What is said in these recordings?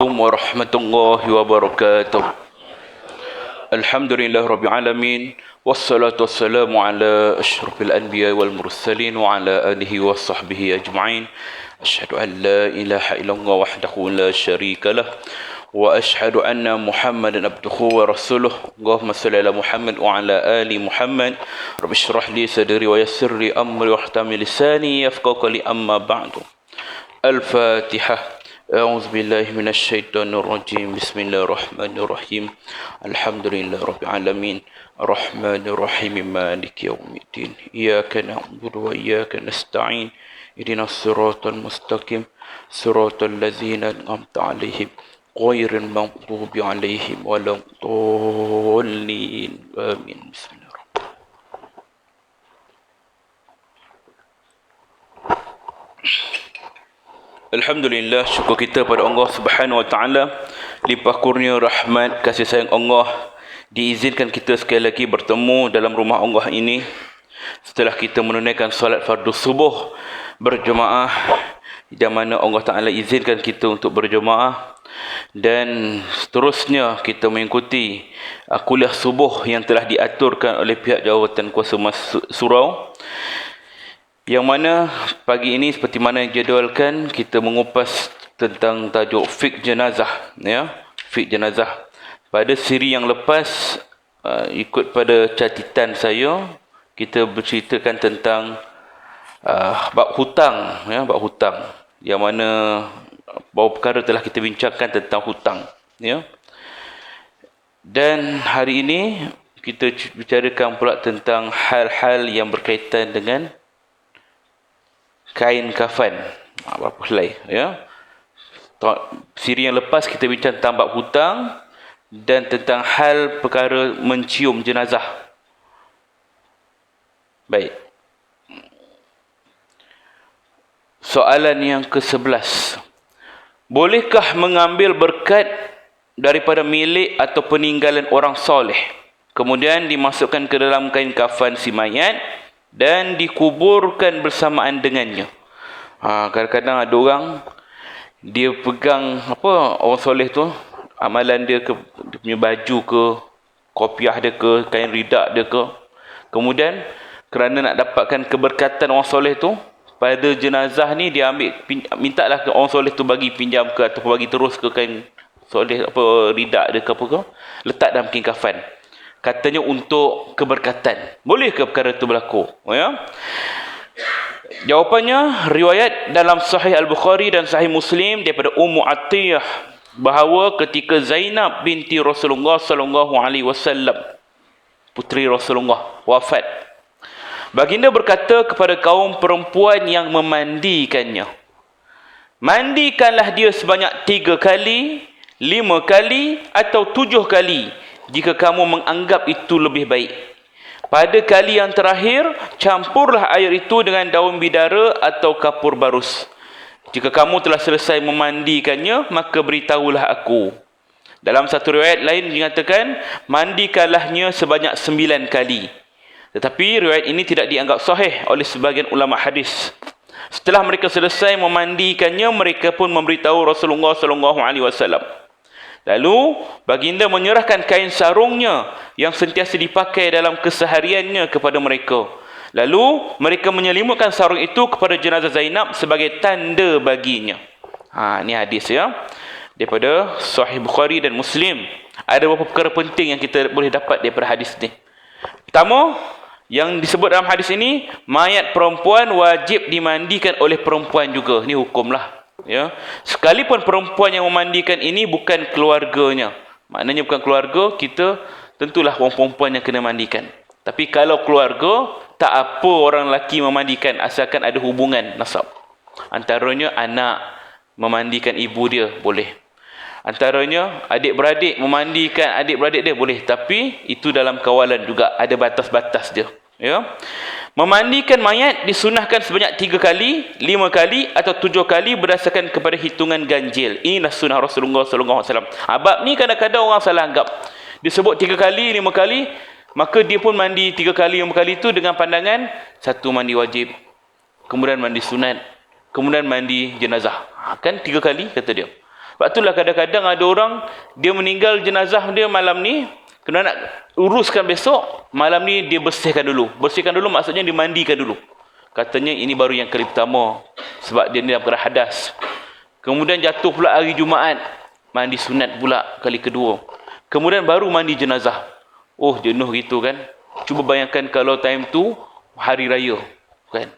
Warahmatullahi wabarakatuh. Alhamdulillah rabbil alamin wassalatu wassalamu ala asyrafil anbiya wal mursalin wa ala alihi wa sahbihi ajma'in. Asyhadu an la ilaha illallah wahdahu la syarika lah wa asyhadu anna Muhammadan abduhu wa rasuluh. Allahumma shalli ala Muhammad wa ala ali Muhammad. Rabbi shrah li sadri wa yassir li amri wahlul lisani yafqahu qawli, amma ba'du. Al-Fatihah. أعوذ بالله من الشيطان الرجيم. بسم الله الرحمن الرحيم. الحمد لله رب العالمين الرحمن الرحيم مالك يوم الدين إياك نعبد وإياك نستعين اهدنا الصراط المستقيم صراط الذين أنعمت عليهم غير المغضوب عليهم ولا الضالين آمين. بسم الله. Alhamdulillah, syukur kita pada Allah Subhanahu Wa Taala, limpah kurnia rahmat kasih sayang Allah, diizinkan kita sekali lagi bertemu dalam rumah Allah ini setelah kita menunaikan solat fardu subuh berjemaah, yang mana Allah Taala izinkan kita untuk berjemaah, dan seterusnya kita mengikuti kuliah subuh yang telah diaturkan oleh pihak jawatan kuasa surau, yang mana pagi ini seperti mana yang jadualkan kita mengupas tentang tajuk fiqh jenazah, ya, fiqh jenazah. Pada siri yang lepas, ikut pada catatan saya, kita berceritakan tentang bab hutang, ya, bab hutang, yang mana beberapa perkara telah kita bincangkan tentang hutang, ya. Dan hari ini kita bicarakan pula tentang hal-hal yang berkaitan dengan kain kafan. Berapa helai, ya. Siri yang lepas kita bincang tentang bab hutang dan tentang hal perkara mencium jenazah. Baik. Soalan yang ke-11. Bolehkah mengambil berkat daripada milik atau peninggalan orang soleh, kemudian dimasukkan ke dalam kain kafan si mayat dan dikuburkan bersamaan dengannya? Kadang-kadang ada orang, dia pegang orang soleh tu, amalan dia ke, dia punya baju ke, kopiah dia ke, kain ridak dia ke, kemudian kerana nak dapatkan keberkatan orang soleh tu pada jenazah ni, dia ambil, mintalah ke orang soleh tu bagi pinjam ke, atau bagi terus ke kain soleh, ridak dia ke apa ke, letak dalam kain kafan, katanya untuk keberkatan. Boleh ke perkara itu berlaku? Ya? Jawapannya, riwayat dalam Sahih Al-Bukhari dan Sahih Muslim daripada Ummu Atiyah, bahawa ketika Zainab binti Rasulullah sallallahu alaihi wasallam, puteri Rasulullah, wafat, baginda berkata kepada kaum perempuan yang memandikannya, mandikanlah dia sebanyak 3 kali, 5 kali atau 7 kali jika kamu menganggap itu lebih baik. Pada kali yang terakhir, campurlah air itu dengan daun bidara atau kapur barus. Jika kamu telah selesai memandikannya, maka beritahulah aku. Dalam satu riwayat lain dinyatakan, mandikanlahnya sebanyak 9 kali. Tetapi riwayat ini tidak dianggap sahih oleh sebagian ulama hadis. Setelah mereka selesai memandikannya, mereka pun memberitahu Rasulullah SAW. Lalu baginda menyerahkan kain sarungnya yang sentiasa dipakai dalam kesehariannya kepada mereka. Lalu mereka menyelimutkan sarung itu kepada jenazah Zainab sebagai tanda baginya. Ini hadis, ya, daripada Sahih Bukhari dan Muslim. Ada beberapa perkara penting yang kita boleh dapat daripada hadis ni. Pertama, yang disebut dalam hadis ini, mayat perempuan wajib dimandikan oleh perempuan juga. Ini hukumlah, ya. Sekalipun perempuan yang memandikan ini bukan keluarganya, maknanya bukan keluarga kita, tentulah orang perempuan yang kena mandikan. Tapi kalau keluarga, tak apa orang lelaki memandikan, asalkan ada hubungan nasab. Antaranya anak memandikan ibu dia, boleh. Antaranya adik-beradik memandikan adik-beradik dia, boleh. Tapi itu dalam kawalan juga, ada batas-batas dia, ya. Memandikan mayat disunahkan sebanyak 3 kali, 5 kali atau 7 kali berdasarkan kepada hitungan ganjil. Inilah sunnah Rasulullah SAW. Bab ni kadang-kadang orang salah anggap. Disebut 3 kali, 5 kali, maka dia pun mandi 3 kali, 5 kali itu dengan pandangan, satu mandi wajib, kemudian mandi sunat, kemudian mandi jenazah. Kan 3 kali, kata dia. Sebab itulah kadang-kadang ada orang, dia meninggal jenazah dia malam ni, kena nak uruskan besok, malam ni dia bersihkan dulu. Bersihkan dulu maksudnya dimandikan dulu. Katanya ini baru yang kali pertama, sebab dia ni dalam keadaan hadas. Kemudian jatuh pula hari Jumaat, mandi sunat pula kali kedua. Kemudian baru mandi jenazah. Oh, jenuh gitu kan. Cuba bayangkan kalau time tu hari raya, kan?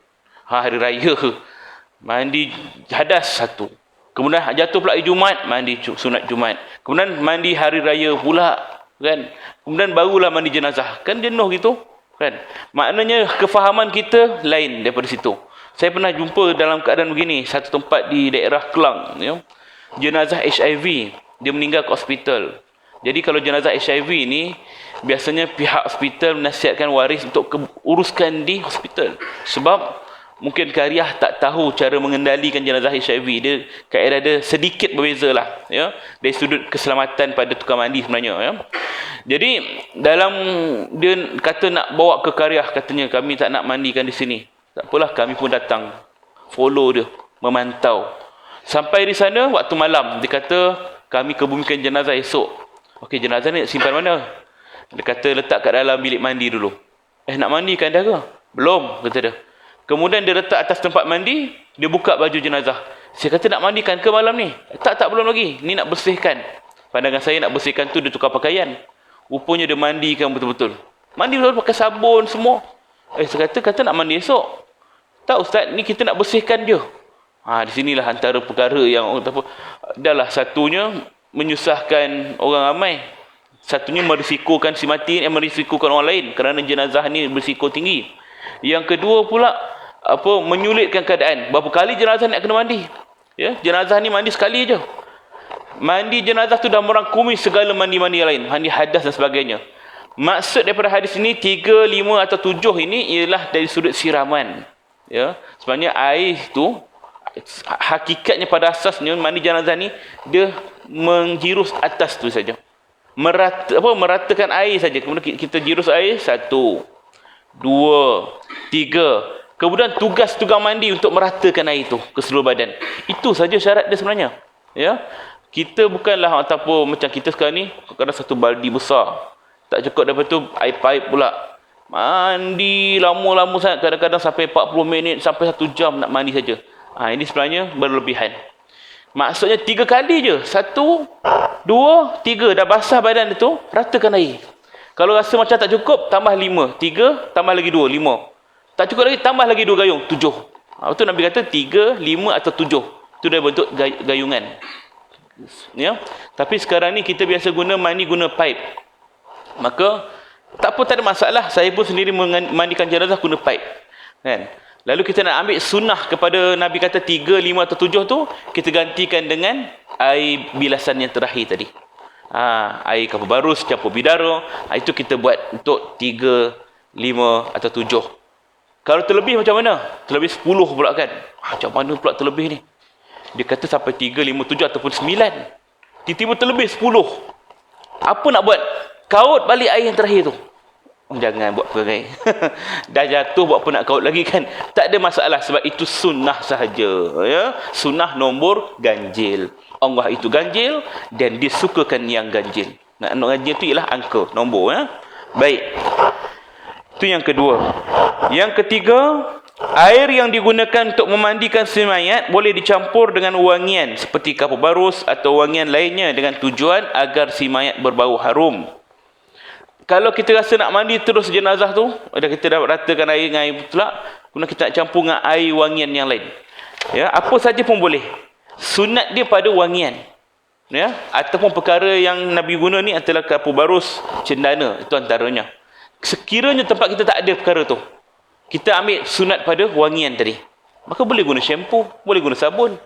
Hari raya, mandi hadas satu. Kemudian jatuh pula hari Jumaat, mandi sunat Jumaat. Kemudian mandi hari raya pula, kan? Kemudian barulah mandi jenazah. Kan jenuh gitu, kan? Maknanya kefahaman kita lain daripada situ. Saya pernah jumpa dalam keadaan begini, satu tempat di daerah Kelang, ya. Jenazah HIV, dia meninggal ke hospital. Jadi kalau jenazah HIV ni, biasanya pihak hospital menasihatkan waris untuk uruskan di hospital. Sebab mungkin karya tak tahu cara mengendalikan jenazah HIV. Dia kaedah dia sedikit berbeza lah, ya, dari sudut keselamatan pada tukang mandi sebenarnya, ya. Jadi dalam dia kata nak bawa ke karya, katanya kami tak nak mandikan di sini. Tak apalah, kami pun datang follow dia, memantau. Sampai di sana waktu malam, dia kata kami kebumikan jenazah esok. Okey, jenazah ni simpan mana? Dia kata letak kat dalam bilik mandi dulu. Nak mandikan dah ke? Belum, kata dia. Kemudian dia letak atas tempat mandi, dia buka baju jenazah. Saya kata nak mandikan ke malam ni? Tak, belum lagi. Ni nak bersihkan. Pandangan saya nak bersihkan tu dia tukar pakaian. Rupanya dia mandikan betul-betul. Mandi betul pakai sabun semua. Saya kata nak mandi esok. Tak ustaz, ni kita nak bersihkan je. Di sinilah antara perkara yang dahlah, satunya menyusahkan orang ramai. Satunya merisikokan si mati, merisikokan orang lain kerana jenazah ni berisiko tinggi. Yang kedua pula menyulitkan keadaan. Berapa kali jenazah nak kena mandi? Ya, jenazah ni mandi sekali je. Mandi jenazah tu dah merangkumi segala mandi-mandi yang lain, mandi hadas dan sebagainya. Maksud daripada hadis ini 3, 5 atau 7 ini ialah dari sudut siraman. Ya, sebenarnya air tu hakikatnya pada asasnya mandi jenazah ni dia menjirus atas tu saja. Meratakan air saja. Kemudian kita jirus air 1, 2, 3. Kemudian tugas tukang mandi untuk meratakan air itu ke seluruh badan. Itu saja syarat dia sebenarnya. Ya. Kita bukanlah macam kita sekarang ni, kadang satu baldi besar. Tak cukup daripada tu air paip pula. Mandi lama-lama sangat, kadang-kadang sampai 40 minit sampai 1 jam nak mandi saja. Ini sebenarnya berlebihan. Maksudnya 3 kali je. 1, 2, 3 dah basah badan itu, ratakan air. Kalau rasa macam tak cukup, tambah 5. 3 tambah lagi 2, 5. Tak cukup lagi, tambah lagi 2 gayung, 7. Itu Nabi kata 3, 5 atau 7. Itu dah bentuk gayungan. Ya. Tapi sekarang ni kita biasa mandi guna pipe. Maka tak ada masalah. Saya pun sendiri mandikan jenazah guna pipe. Kan? Lalu kita nak ambil sunnah kepada Nabi kata 3, 5 atau 7 tu, kita gantikan dengan air bilasan yang terakhir tadi. Air kapur barus, campur bidara. Itu kita buat untuk 3, 5 atau 7. Kalau terlebih macam mana? Terlebih 10 pula kan? Macam mana pula terlebih ni? Dia kata sampai 3, 5, 7 ataupun 9. Tiba-tiba terlebih 10. Apa nak buat? Kaut balik air yang terakhir tu. Jangan buat perangai. Dah jatuh buat apa nak kaut lagi kan? Tak ada masalah sebab itu sunnah sahaja. Ya? Sunnah nombor ganjil. Allah itu ganjil dan disukakan yang ganjil. Nak ganjil tu ialah angka, nombor. Ya? Baik. Itu yang kedua. Yang ketiga, air yang digunakan untuk memandikan si mayat boleh dicampur dengan wangian seperti kapur barus atau wangian lainnya dengan tujuan agar si mayat berbau harum. Kalau kita rasa nak mandi terus jenazah tu, kita dah ratakan air dengan air pula, kemudian kita nak campur dengan air wangian yang lain. Ya, apa saja pun boleh. Sunat dia pada wangian. Ya, ataupun perkara yang Nabi guna ni adalah kapur barus, cendana, itu antaranya. Sekiranya tempat kita tak ada perkara tu, kita ambil sunat pada wangian tadi. Maka boleh guna shampoo, boleh guna sabun.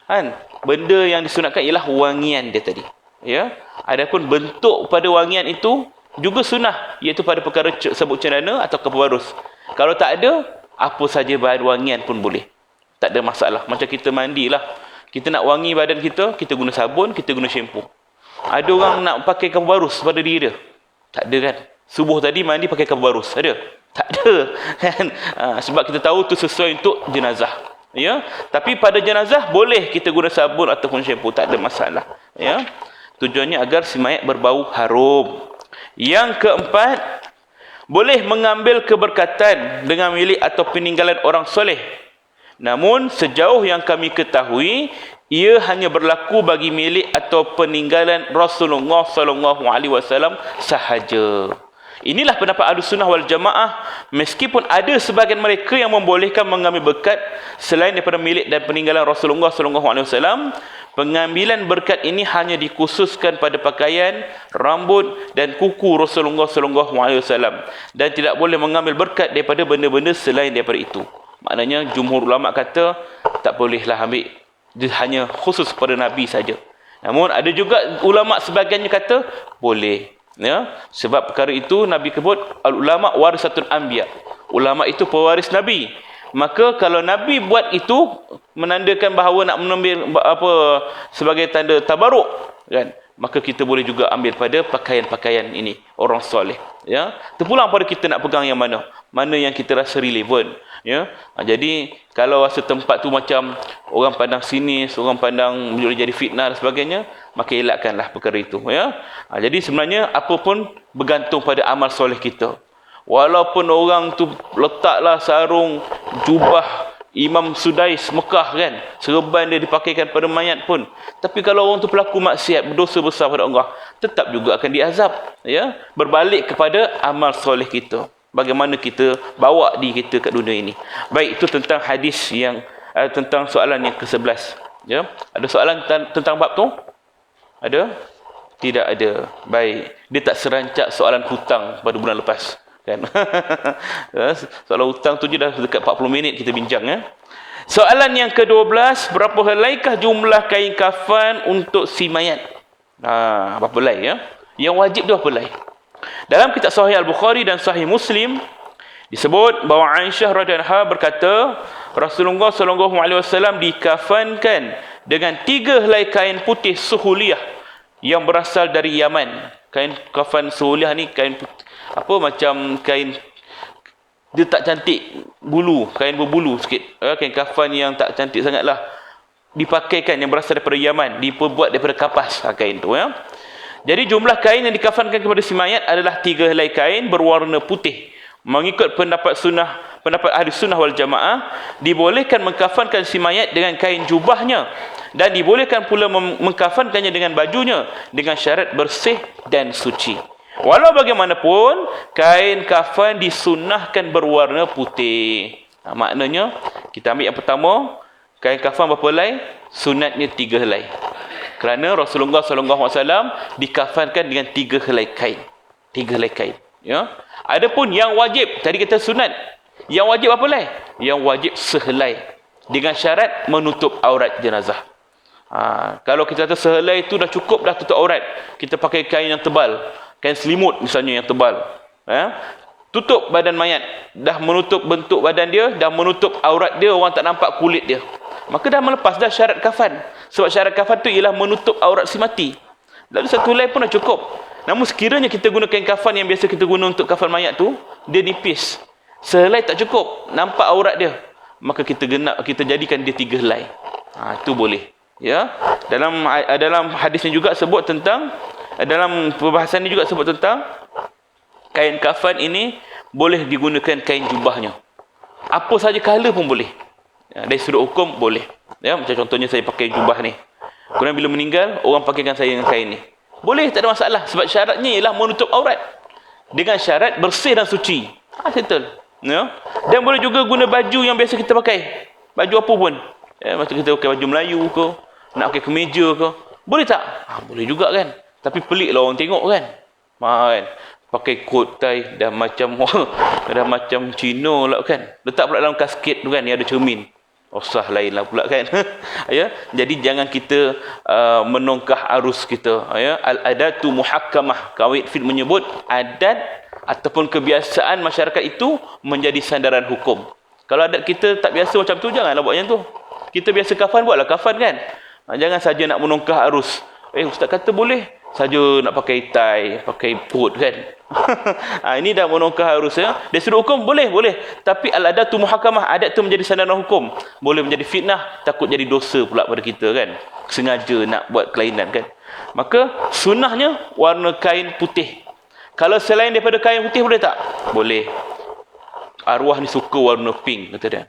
Kan? Benda yang disunatkan ialah wangian dia tadi. Ya. Adapun bentuk pada wangian itu juga sunnah, iaitu pada perkara sebut cendana atau kapur barus. Kalau tak ada, apa saja bahan wangian pun boleh. Tak ada masalah. Macam kita mandilah. Kita nak wangi badan kita, kita guna sabun, kita guna shampoo. Ada orang nak pakai kapur barus pada diri dia? Tak ada kan? Subuh tadi mandi pakai kapur barus. Ada? Tak ada. Kan? Sebab kita tahu tu sesuai untuk jenazah. Ya, tapi pada jenazah boleh kita guna sabun ataupun syampu, tak ada masalah. Ya. Tujuannya agar si mayat berbau harum. Yang keempat, boleh mengambil keberkatan dengan milik atau peninggalan orang soleh. Namun sejauh yang kami ketahui, ia hanya berlaku bagi milik atau peninggalan Rasulullah SAW sahaja. Inilah pendapat Ahlussunnah wal Jamaah, meskipun ada sebahagian mereka yang membolehkan mengambil berkat selain daripada milik dan peninggalan Rasulullah SAW. Pengambilan berkat ini hanya dikhususkan pada pakaian, rambut dan kuku Rasulullah SAW, dan tidak boleh mengambil berkat daripada benda-benda selain daripada itu. Maknanya jumhur ulama kata tak bolehlah ambil, dia hanya khusus pada Nabi saja. Namun ada juga ulama sebahagiannya kata boleh. Ya, sebab perkara itu Nabi sebut al-ulama warisatul anbiya. Ulama itu pewaris Nabi. Maka kalau Nabi buat itu menandakan bahawa nak mengambil sebagai tanda tabaruk, kan? Maka kita boleh juga ambil pada pakaian-pakaian ini orang soleh. Ya, terpulang pada kita nak pegang yang mana yang kita rasa relevan. Ya, jadi kalau rasa tempat tu macam orang pandang sinis, orang pandang boleh jadi fitnah dan sebagainya, maka elakkanlah perkara itu. Ya, jadi sebenarnya apa pun bergantung pada amal soleh kita. Walaupun orang tu letaklah sarung jubah Imam Sudais Mekah, kan, serban dia dipakaikan pada mayat pun, tapi kalau orang tu pelaku maksiat, berdosa besar pada Allah, tetap juga akan diazab. Ya, berbalik kepada amal soleh kita, bagaimana kita bawa diri kita kat dunia ini. Baik, itu tentang hadis yang tentang soalan yang ke-11. Ya, ada soalan tentang bab tu? Ada? Tidak ada. Baik, dia tak serancak soalan hutang pada bulan lepas, kan? Soalan hutang tu je dah dekat 40 minit kita bincang, ya. Soalan yang ke-12, berapa helaikah jumlah kain kafan untuk si mayat? Berapa helai, ya? Yang wajib tu berapa helai? Dalam kitab Sahih Al-Bukhari dan Sahih Muslim disebut bahawa Aisyah radhiyallahu anha berkata, Rasulullah SAW dikafankan dengan 3 helai kain putih suhuliyah yang berasal dari Yaman. Kain kafan suhuliyah ni kain putih, macam kain, dia tak cantik, bulu, kain berbulu sikit. Kain kafan yang tak cantik sangatlah, dipakaikan, yang berasal daripada Yaman, diperbuat daripada kapas kain tu, ya. Jadi jumlah kain yang dikafankan kepada si mayat adalah 3 helai kain berwarna putih. Mengikut pendapat ahli sunnah wal jamaah, dibolehkan mengkafankan si mayat dengan kain jubahnya, dan dibolehkan pula mengkafankannya dengan bajunya, dengan syarat bersih dan suci. Walau bagaimanapun, kain kafan disunnahkan berwarna putih. Maknanya, kita ambil yang pertama, kain kafan berapa helai? Sunatnya 3 helai. Kerana Rasulullah SAW dikafankan dengan 3 helai kain. 3 helai kain. Ya. Adapun yang wajib, tadi kita sunat. Yang wajib apa helai? Yang wajib sehelai. Dengan syarat menutup aurat jenazah. Kalau kita kata sehelai itu dah cukup, dah tutup aurat, kita pakai kain yang tebal. Kain selimut misalnya yang tebal. Tutup badan mayat. Dah menutup bentuk badan dia, dah menutup aurat dia, orang tak nampak kulit dia. Maka dah melepas dah syarat kafan. Sebab syarat kafan tu ialah menutup aurat si mati. Lalu 1 helai pun dah cukup. Namun sekiranya kita guna kain kafan yang biasa kita guna untuk kafan mayat tu, dia nipis, sehelai tak cukup, nampak aurat dia, maka kita jadikan dia 3 helai. Itu boleh. Ya. Dalam hadisnya juga sebut tentang, dalam perbahasan ini juga sebut tentang kain kafan ini boleh digunakan kain jubahnya. Apa saja color pun boleh. Dari sudut hukum boleh. Ya, macam contohnya saya pakai jubah ni. Kemudian bila meninggal, orang pakaikan saya dengan kain ni. Boleh, tak ada masalah. Sebab syaratnya ialah menutup aurat. Dengan syarat bersih dan suci. Settle. Ya. Dan boleh juga guna baju yang biasa kita pakai. Baju apa pun. Macam kita pakai baju Melayu ke, nak pakai kemeja ke. Boleh tak? Boleh juga, kan. Tapi pelik lah orang tengok, kan. Kan. Pakai coat tie dah macam dah macam Cina lah, kan. Letak pula dalam kasket tu, kan, yang ada cermin. Usah lain lah pula, kan. Ya, jadi jangan kita menongkah arus kita. Ya, al-adatu muhakkamah. Kawit Fit menyebut adat ataupun kebiasaan masyarakat itu menjadi sandaran hukum. Kalau adat kita tak biasa macam tu, janganlah buat macam tu. Kita biasa kafan, buatlah kafan, kan. Jangan saja nak menongkah arus. Ustaz kata boleh, saja nak pakai tie, pakai coat, kan. Ini dah menongkar harusnya. Dari sudut hukum boleh. Tapi al-adatu muhakamah, adat tu menjadi sandaran hukum. Boleh menjadi fitnah, takut jadi dosa pula pada kita kan. Sengaja nak buat kelainan kan. Maka sunnahnya warna kain putih. Kalau selain daripada kain putih boleh tak? Boleh. Arwah ni suka warna pink kata dia.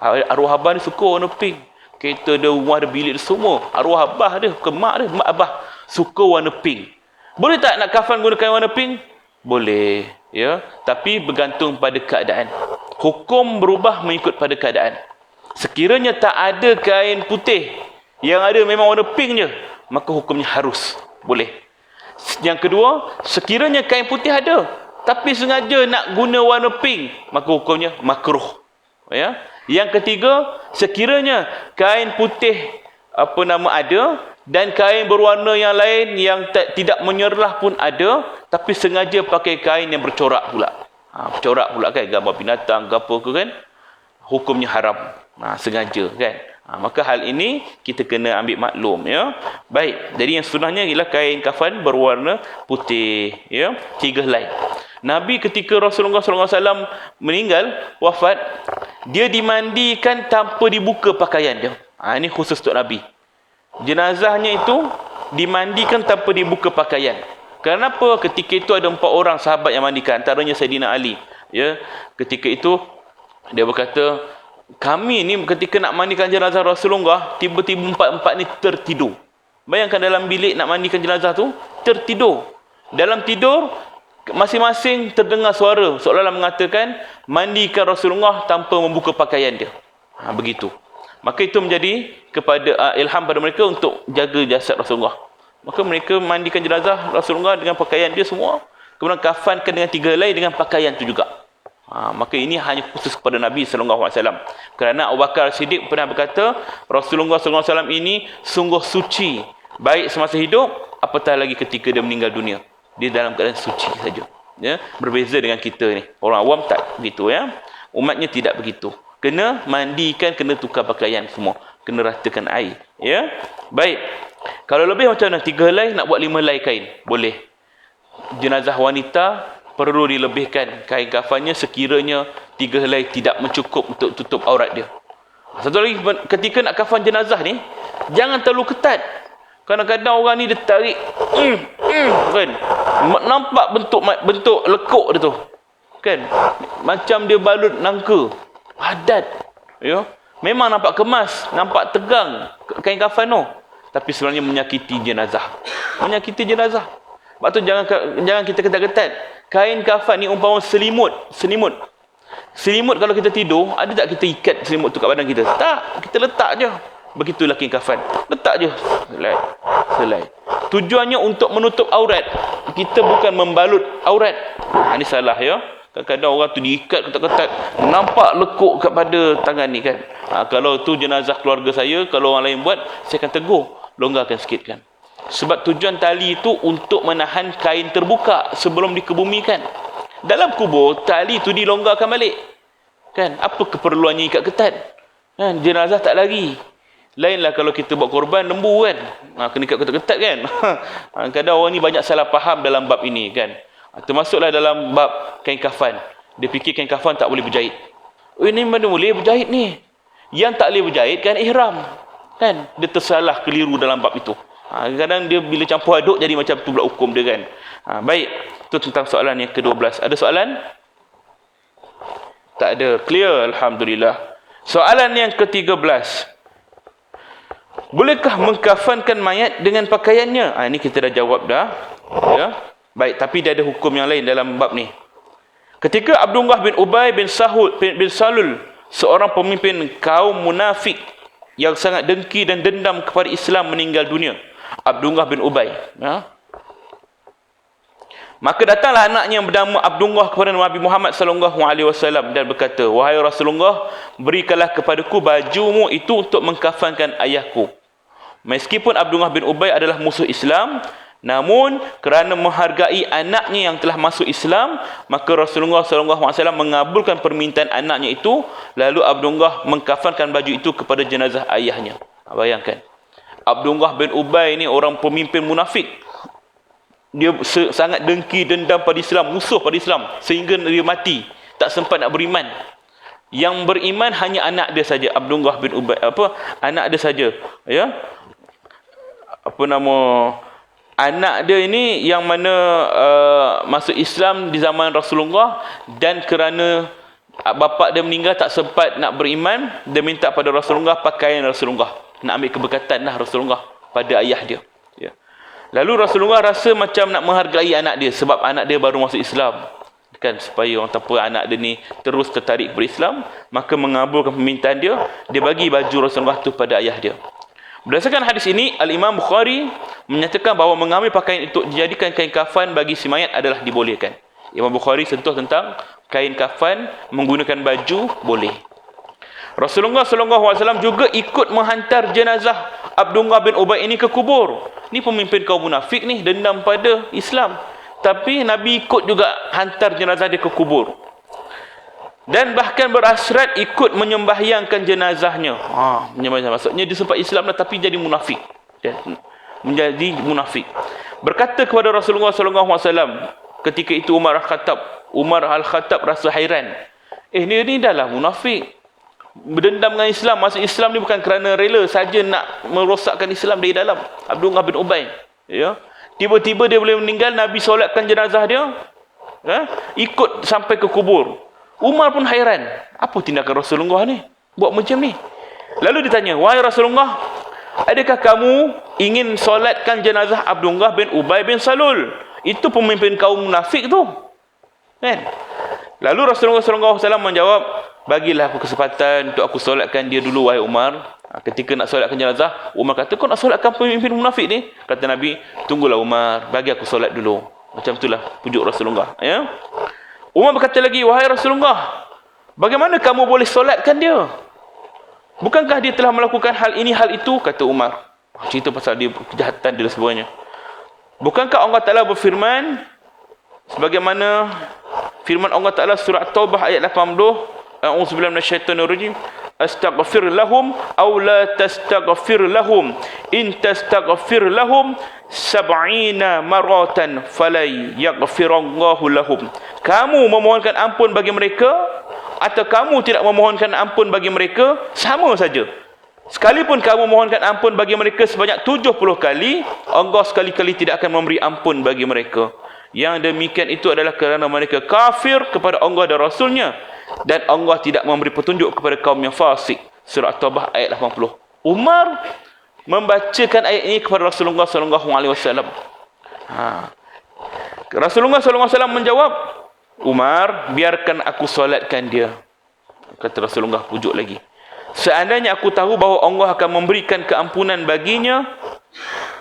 Arwah abah ni suka warna pink. Kereta dia, rumah dia, bilik dia semua. Arwah abah dia, ke mak dia, mak abah suka warna pink. Boleh tak nak kafan gunakan warna pink? Boleh, ya. Tapi bergantung pada keadaan. Hukum berubah mengikut pada keadaan. Sekiranya tak ada kain putih, yang ada memang warna pink je, maka hukumnya harus. Boleh. Yang kedua, sekiranya kain putih ada, tapi sengaja nak guna warna pink, maka hukumnya makruh. Ya. Yang ketiga, sekiranya kain putih ada dan kain berwarna yang lain yang tidak menyerlah pun ada, tapi sengaja pakai kain yang bercorak pula. Bercorak pula kan, gambar binatang ke apa ke kan, hukumnya haram. Sengaja kan. Maka hal ini kita kena ambil maklum, ya. Baik, jadi yang sunnahnya ialah kain kafan berwarna putih, ya. 3 helai. Nabi ketika Rasulullah SAW meninggal, wafat, dia dimandikan tanpa dibuka pakaian dia. Ini khusus untuk Nabi. Jenazahnya itu dimandikan tanpa dibuka pakaian. Kenapa? Ketika itu ada 4 orang sahabat yang mandikan, antaranya Sayyidina Ali. Ya, ketika itu dia berkata, kami ni ketika nak mandikan jenazah Rasulullah, tiba-tiba 4 ni tertidur. Bayangkan dalam bilik nak mandikan jenazah tu, tertidur. Dalam tidur, masing-masing terdengar suara seolah-olah mengatakan mandikan Rasulullah tanpa membuka pakaian dia. Begitu. Maka itu menjadi kepada ilham pada mereka untuk jaga jasad Rasulullah. Maka mereka mandikan jenazah Rasulullah dengan pakaian dia semua, kemudian kafankan dengan 3 helai dengan pakaian tu juga. Maka ini hanya khusus kepada Nabi SAW. Kerana Abu Bakar Siddiq pernah berkata, Rasulullah SAW ini sungguh suci, baik semasa hidup, apatah lagi ketika dia meninggal dunia. Dia dalam keadaan suci saja. Ya, berbeza dengan kita ni. Orang awam tak begitu, ya. Umatnya tidak begitu. Kena mandikan, kena tukar pakaian semua. Kena ratakan air, ya. Baik. Kalau lebih macam mana? 3 helai nak buat 5 helai kain, boleh. Jenazah wanita perlu dilebihkan kain kafannya sekiranya 3 helai tidak mencukup untuk tutup aurat dia. Satu lagi, ketika nak kafan jenazah ni, jangan terlalu ketat. Kadang-kadang orang ni dia tarik kan, nampak bentuk lekuk dia tu kan, macam dia balut nangka, padat, ya. Memang nampak kemas, nampak tegang kain kafan tu, tapi sebenarnya menyakiti jenazah. Sebab tu jangan kita ketat-ketat. Kain kafan ni umpama selimut. Selimut kalau kita tidur, ada tak kita ikat selimut tu kat badan kita? Tak, kita letak je. Begitulah kain kafan. Letak je. Selai. Tujuannya untuk menutup aurat. Kita bukan membalut aurat. Ini salah, ya. Kadang-kadang orang tu diikat ketat-ketat, nampak lekuk kat pada tangan ni kan. Kalau tu jenazah keluarga saya, kalau orang lain buat, saya akan tegur, longgarkan sikit kan. Sebab tujuan tali itu untuk menahan kain terbuka sebelum dikebumikan. Dalam kubur, tali tu dilonggarkan balik. Kan? Apa keperluannya ikat ketat? Kan? Jenazah tak lari. Lainlah kalau kita buat korban lembu kan. Kena ikat ketat-ketat kan. Kadang orang ni banyak salah faham dalam bab ini kan. Termasuklah dalam bab kain kafan. Dia fikir kain kafan tak boleh berjahit. Ini mana boleh berjahit ni? Yang tak boleh berjahit kan ihram. Kan? Dia tersalah keliru dalam bab itu. Kadang dia bila campur aduk jadi macam tu pula hukum dia kan. Baik, itu tentang soalan yang ke-12. Ada soalan? Tak ada. Clear, alhamdulillah. Soalan yang ke-13. Bolehkah mengkafankan mayat dengan pakaiannya? Ini kita dah jawab dah. Ya. Baik, tapi dia ada hukum yang lain dalam bab ni. Ketika Abdullah bin Ubay bin Salul, seorang pemimpin kaum munafik yang sangat dengki dan dendam kepada Islam, meninggal dunia. Abdullah bin Ubay, ya. Maka datanglah anaknya yang bernama Abdullah kepada Nabi Muhammad SAW dan berkata, wahai Rasulullah, berikanlah kepadaku bajumu itu untuk mengkafankan ayahku. Meskipun Abdullah bin Ubay adalah musuh Islam, namun kerana menghargai anaknya yang telah masuk Islam, maka Rasulullah SAW mengabulkan permintaan anaknya itu. Lalu Abdullah mengkafankan baju itu kepada jenazah ayahnya. Bayangkan, Abdullah bin Ubay ni orang pemimpin munafik. dia sangat dengki, dendam pada Islam, musuh pada Islam, sehingga dia mati, tak sempat nak beriman. Yang beriman hanya anak dia saja, Abdullah bin Ubay, anak dia saja, ya. Anak dia ini yang mana masuk Islam di zaman Rasulullah, dan kerana bapa dia meninggal tak sempat nak beriman, dia minta pada Rasulullah pakaian Rasulullah, nak ambil keberkatan lah Rasulullah pada ayah dia, ya. Lalu Rasulullah rasa macam nak menghargai anak dia, sebab anak dia baru masuk Islam kan, supaya orang tanpa anak dia ni terus tertarik berislam, maka mengabulkan permintaan dia, dia bagi baju Rasulullah tu pada ayah dia. Berdasarkan hadis ini, Al-Imam Bukhari menyatakan bahawa mengambil pakaian itu dijadikan kain kafan bagi si mayat adalah dibolehkan. Imam Bukhari sentuh tentang kain kafan, menggunakan baju, boleh. Rasulullah SAW juga ikut menghantar jenazah Abdullah bin Ubay ini ke kubur. Ni pemimpin kaum munafik ni, dendam pada Islam. Tapi Nabi ikut juga hantar jenazah dia ke kubur. Dan bahkan berasrat ikut menyembahyangkan jenazahnya. Maksudnya dia sempat Islam lah, tapi jadi munafik. Menjadi munafik. Berkata kepada Rasulullah SAW, ketika itu Umar Al-Khattab rasa hairan. Ni dah lah munafik. Berdendam dengan Islam, masuk Islam ni bukan kerana rela saja nak merosakkan Islam dari dalam. Abdullah bin Ubay, ya. Tiba-tiba dia boleh meninggal, Nabi solatkan jenazah dia, ikut sampai ke kubur. Umar pun hairan, apa tindakan Rasulullah ni? Buat macam ni. Lalu ditanya, wahai Rasulullah, adakah kamu ingin solatkan jenazah Abdullah bin Ubay bin Salul? Itu pemimpin kaum munafik tu, kan? Lalu Rasulullah SAW menjawab, bagilah aku kesempatan untuk aku solatkan dia dulu, wahai Umar. Ketika nak solatkan jenazah, Umar kata, kau nak solatkan pemimpin munafik ni? Kata Nabi, tunggulah Umar, bagi aku solat dulu. Macam itulah pujuk Rasulullah, ya. Umar berkata lagi, wahai Rasulullah, bagaimana kamu boleh solatkan dia? Bukankah dia telah melakukan hal ini, hal itu? Kata Umar. Cerita pasal dia, kejahatan dia dan sebagainya. Bukankah Allah Ta'ala berfirman, sebagaimana firman Allah Ta'ala surah Taubah ayat 80, A'udzubillahi minasyaitonirrajim, astaghfir lahum aw la tastaghfir lahum in tastaghfir lahum 70 maratan falay yaghfirallahu lahum. Kamu memohonkan ampun bagi mereka atau kamu tidak memohonkan ampun bagi mereka, sama saja. Sekalipun kamu memohonkan ampun bagi mereka sebanyak 70 kali, Allah sekali-kali tidak akan memberi ampun bagi mereka. Yang demikian itu adalah kerana mereka kafir kepada Allah dan Rasulnya, dan Allah tidak memberi petunjuk kepada kaum yang fasik. Surah Taubah ayat 80. Umar membacakan ayat ini kepada Rasulullah SAW. Rasulullah SAW menjawab, Umar, biarkan aku solatkan dia. Kata Rasulullah, pujuk lagi. Seandainya aku tahu bahawa Allah akan memberikan keampunan baginya,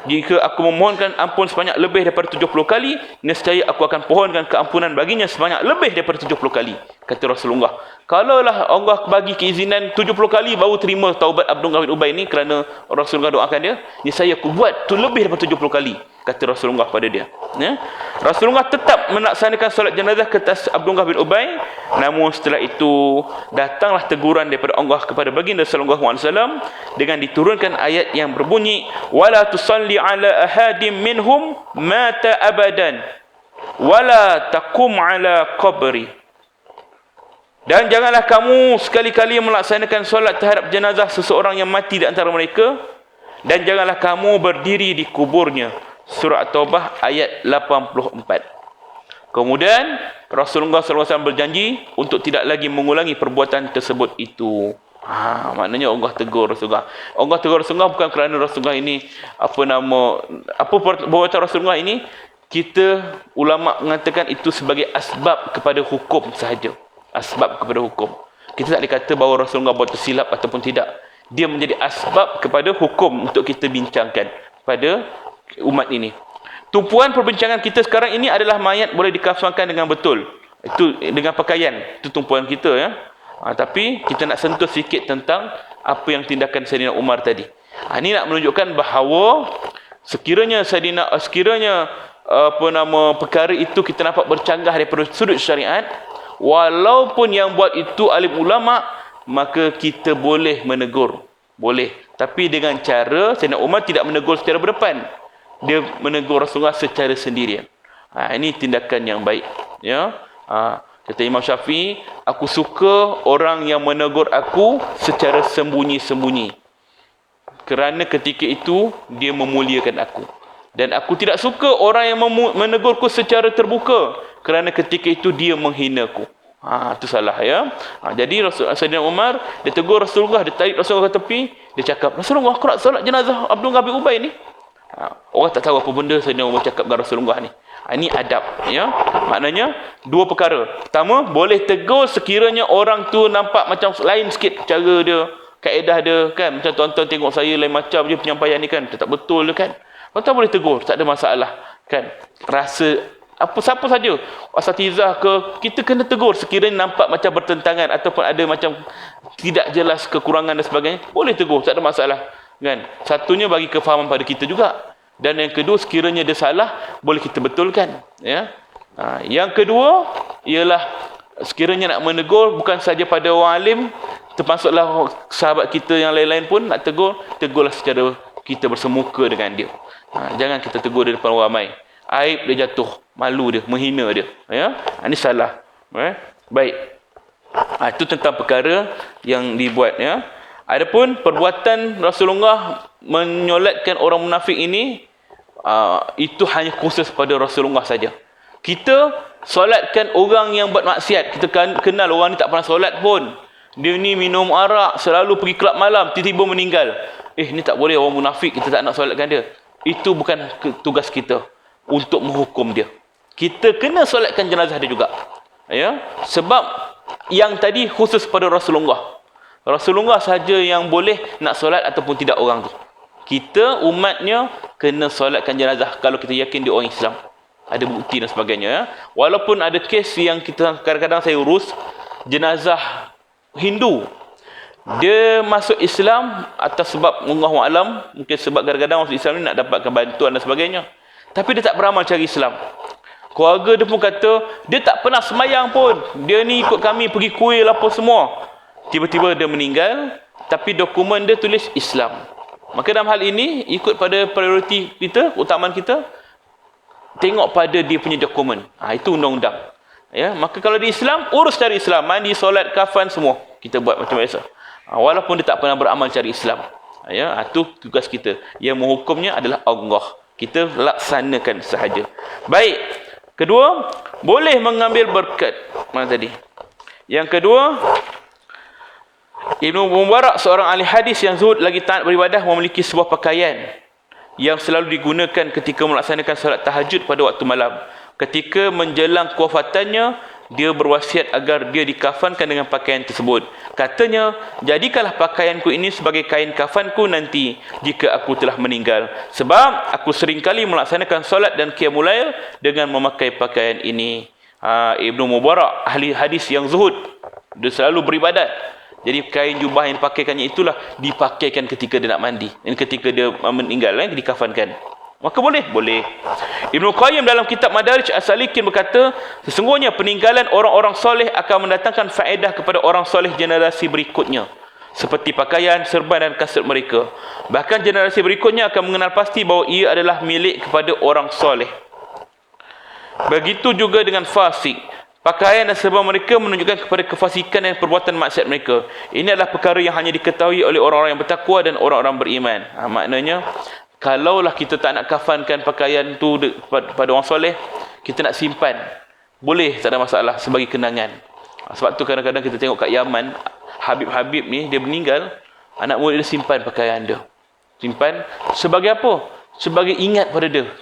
jika aku memohonkan ampun sebanyak lebih daripada 70 kali, nescaya aku akan pohonkan keampunan baginya sebanyak lebih daripada 70 kali. Kata Rasulullah, kalaulah Allah bagi keizinan 70 kali baru terima taubat Abdullah bin Ubay ni, kerana Rasulullah doakan dia, nescaya aku buat tu lebih daripada 70 kali. Kata Rasulullah pada dia, ya? Rasulullah tetap melaksanakan solat jenazah ke atas Abdullah bin Ubay. Namun setelah itu datanglah teguran daripada Allah kepada baginda sallallahu alaihi wasallam dengan diturunkan ayat yang berbunyi, wala tusalli ala ahadim minhum mata abadan wala taqum ala qabri. Dan janganlah kamu sekali-kali melaksanakan solat terhadap jenazah seseorang yang mati di antara mereka, dan janganlah kamu berdiri di kuburnya. Surah Taubah ayat 84. Kemudian Rasulullah SAW berjanji untuk tidak lagi mengulangi perbuatan tersebut itu. Maknanya Allah tegur Rasulullah. Allah tegur Rasulullah bukan kerana Rasulullah ini perbuatan Rasulullah ini, kita ulama mengatakan itu sebagai asbab kepada hukum sahaja. Asbab kepada hukum. Kita tak boleh kata bahawa Rasulullah buat tersilap ataupun tidak. Dia menjadi asbab kepada hukum untuk kita bincangkan pada umat ini. Tumpuan perbincangan kita sekarang ini adalah mayat boleh dikafankan dengan betul. Itu dengan pakaian. Itu tumpuan kita, ya. Tapi kita nak sentuh sikit tentang apa yang tindakan Saidina Umar tadi. Ini nak menunjukkan bahawa sekiranya perkara itu kita nampak bercanggah daripada sudut syariat, walaupun yang buat itu alim ulama, maka kita boleh menegur. Boleh. Tapi dengan cara Saidina Umar tidak menegur secara berdepan. dia menegur Rasulullah secara sendirian. Ini tindakan yang baik. Ya. Kata Imam Syafi'i, aku suka orang yang menegur aku secara sembunyi-sembunyi. Kerana ketika itu dia memuliakan aku. Dan aku tidak suka orang yang menegurku secara terbuka, kerana ketika itu dia menghinaku. Itu salah, ya. Jadi Sayyidina Umar, dia tegur Rasulullah, dia tarik Rasulullah ke tepi, dia cakap, Rasulullah, aku nak solat jenazah Abdullah bin Ubay ni. Orang tak tahu apa benda Sayyidina Umar cakap dengan Rasulullah ni. Ini adab, ya. Maknanya dua perkara. Pertama, boleh tegur sekiranya orang tu nampak macam lain sikit cara dia, kaedah dia, kan. Macam tuan-tuan tengok saya lain macam je penyampaian ni, kan. Tak betul dia, kan. Tuan-tuan boleh tegur, tak ada masalah, kan. Rasa siapa saja, asatizah ke, kita kena tegur sekiranya nampak macam bertentangan ataupun ada macam tidak jelas kekurangan dan sebagainya, boleh tegur, tak ada masalah, kan. Satunya bagi kefahaman pada kita juga, dan yang kedua sekiranya dia salah, boleh kita betulkan, ya. Yang kedua ialah sekiranya nak menegur bukan saja pada orang alim, termasuklah sahabat kita yang lain-lain pun nak tegur, tegurlah secara kita bersemuka dengan dia. Jangan kita tegur di depan orang ramai. Aib dia jatuh, malu dia, menghina dia, ya. Ini salah. Baik. Itu tentang perkara yang dibuat, ya. Adapun perbuatan Rasulullah menyolatkan orang munafik ini, itu hanya khusus pada Rasulullah saja. Kita solatkan orang yang buat maksiat, kita kenal orang ni tak pernah solat pun, dia ni minum arak, selalu pergi kelab malam, tiba-tiba meninggal, ni tak boleh, orang munafik, kita tak nak solatkan dia. Itu bukan tugas kita untuk menghukum dia. Kita kena solatkan jenazah dia juga, ya. Sebab yang tadi khusus pada Rasulullah. Rasulullah saja yang boleh nak solat ataupun tidak orang tu. Kita umatnya kena solatkan jenazah kalau kita yakin dia orang Islam, ada bukti dan sebagainya, ya. Walaupun ada kes yang kita kadang-kadang saya urus, jenazah Hindu, dia masuk Islam atas sebab Allahu alam, mungkin sebab kadang-kadang masuk Islam ni nak dapatkan bantuan dan sebagainya, tapi dia tak beramal cari Islam. Keluarga dia pun kata dia tak pernah semayang pun, dia ni ikut kami pergi kuil apa semua, tiba-tiba dia meninggal, tapi dokumen dia tulis Islam. Maka dalam hal ini ikut pada prioriti kita, utamaan kita, tengok pada dia punya dokumen. Itu undang-undang, ya. Maka kalau di Islam, urus cari Islam, mandi, solat, kafan, semua kita buat macam biasa, walaupun dia tak pernah beramal cari Islam, ya. Itu tugas kita. Yang menghukumnya adalah Allah, kita laksanakan sahaja. Baik. Kedua, boleh mengambil berkat. Mana tadi? Yang kedua, Ibnu Mubarak, seorang ahli hadis yang zuhud lagi taat beribadah, memiliki sebuah pakaian yang selalu digunakan ketika melaksanakan salat tahajud pada waktu malam. Ketika menjelang kewafatannya, dia berwasiat agar dia dikafankan dengan pakaian tersebut. Katanya, jadikanlah pakaianku ini sebagai kain kafanku nanti jika aku telah meninggal, sebab aku seringkali melaksanakan solat dan qiyamul lail dengan memakai pakaian ini. Ibnu Mubarak, ahli hadis yang zuhud, dia selalu beribadat. Jadi kain jubah yang dipakaikannya itulah dipakaikan ketika dia nak mandi, dan ketika dia meninggal, dikafankan. Maka boleh? Boleh. Ibnu Qayyim dalam kitab Madarij As-Salikin berkata, sesungguhnya peninggalan orang-orang soleh akan mendatangkan faedah kepada orang soleh generasi berikutnya, seperti pakaian, serban dan kasut mereka. Bahkan generasi berikutnya akan mengenal pasti bahawa ia adalah milik kepada orang soleh. Begitu juga dengan fasik. Pakaian dan serban mereka menunjukkan kepada kefasikan dan perbuatan maksiat mereka. Ini adalah perkara yang hanya diketahui oleh orang-orang yang bertakwa dan orang-orang beriman. Maknanya, kalaulah kita tak nak kafankan pakaian tu pada orang soleh, kita nak simpan, boleh, tak ada masalah, sebagai kenangan. Sebab tu kadang-kadang kita tengok kat Yaman, Habib-Habib ni, dia meninggal, anak murid dia simpan pakaian dia. Simpan sebagai apa? Sebagai ingat pada dia.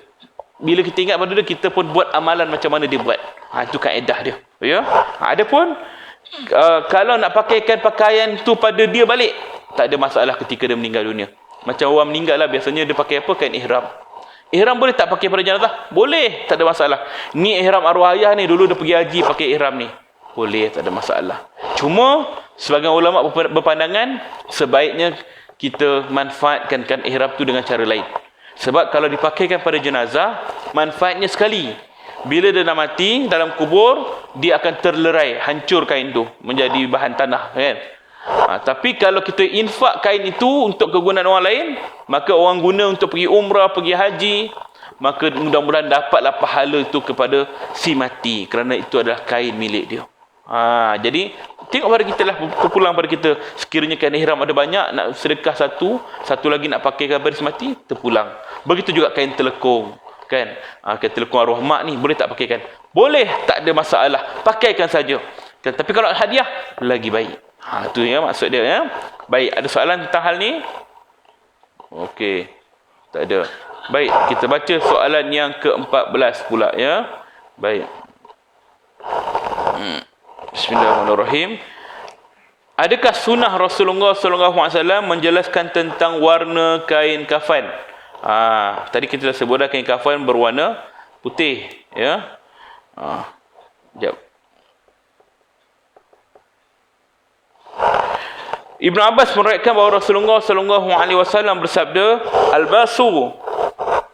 Bila kita ingat pada dia, kita pun buat amalan macam mana dia buat. Itu kaedah dia, ya. Adapun kalau nak pakaikan pakaian tu pada dia balik, tak ada masalah ketika dia meninggal dunia. Macam orang meninggal lah, biasanya dia pakai apa? Kain ihram. Ihram boleh tak pakai pada jenazah? Boleh, tak ada masalah. Ni ihram arwah ayah ni, dulu dia pergi haji pakai ihram ni. Boleh, tak ada masalah. Cuma sebagian ulama berpandangan sebaiknya kita manfaatkan ihram tu dengan cara lain. Sebab kalau dipakaikan pada jenazah, manfaatnya sekali. Bila dia dah mati dalam kubur, dia akan terlerai, hancur kain tu menjadi bahan tanah, kan? Tapi kalau kita infak kain itu untuk kegunaan orang lain, maka orang guna untuk pergi umrah, pergi haji, maka mudah-mudahan dapatlah pahala itu kepada si mati, kerana itu adalah kain milik dia. Jadi tengok pada kita lah, terpulang pada kita. Sekiranya kain ihram ada banyak, nak sedekah satu lagi nak pakai pada si mati, terpulang. Begitu juga kain telekung, kan? Kain telekung arwah mak ni boleh tak pakaikan? Boleh, tak ada masalah, pakaikan saja, kan? Tapi kalau hadiah lagi baik. Itu ya maksud dia, ya. Baik, ada soalan tentang hal ni? Okey, tak ada. Baik, kita baca soalan yang ke-14 pula, ya. Baik. Bismillahirrahmanirrahim. Adakah sunnah Rasulullah SAW menjelaskan tentang warna kain kafan? Tadi kita dah sebut dah, kain kafan berwarna putih, ya. Sekejap. Ibn Abbas meriwayatkan bahawa Rasulullah SAW bersabda, "Al-basu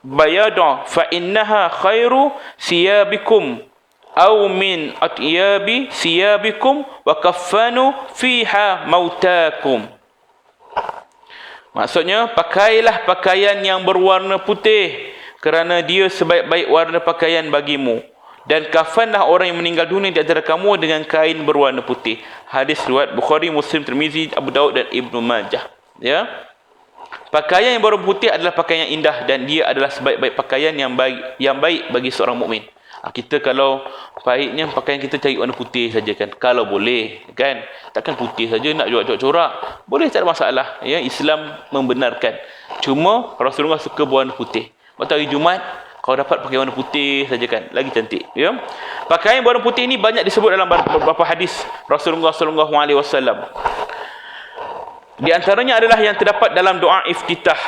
bayada fa innaha khairu siyabikum aw min atyabi siyabikum wa kaffanu fiha mautakum." Maksudnya, pakailah pakaian yang berwarna putih kerana dia sebaik-baik warna pakaian bagimu, dan kafanlah orang yang meninggal dunia di antara kamu dengan kain berwarna putih. Hadis riwayat Bukhari, Muslim, Tirmizi, Abu Daud dan Ibnu Majah, ya. Pakaian yang berwarna putih adalah pakaian yang indah, dan dia adalah sebaik-baik pakaian yang baik bagi seorang mukmin. Kita kalau baiknya pakaian kita cari warna putih saja, kan, kalau boleh, kan. Takkan putih saja nak corak-corak, boleh, tak ada masalah, ya. Islam membenarkan. Cuma Rasulullah suka berwarna putih. Waktu hari Jumaat, kalau dapat pakai warna putih saja, kan, lagi cantik, ya. Pakaian berwarna putih ini banyak disebut dalam beberapa hadis Rasulullah SAW. Di antaranya adalah yang terdapat dalam doa iftitah: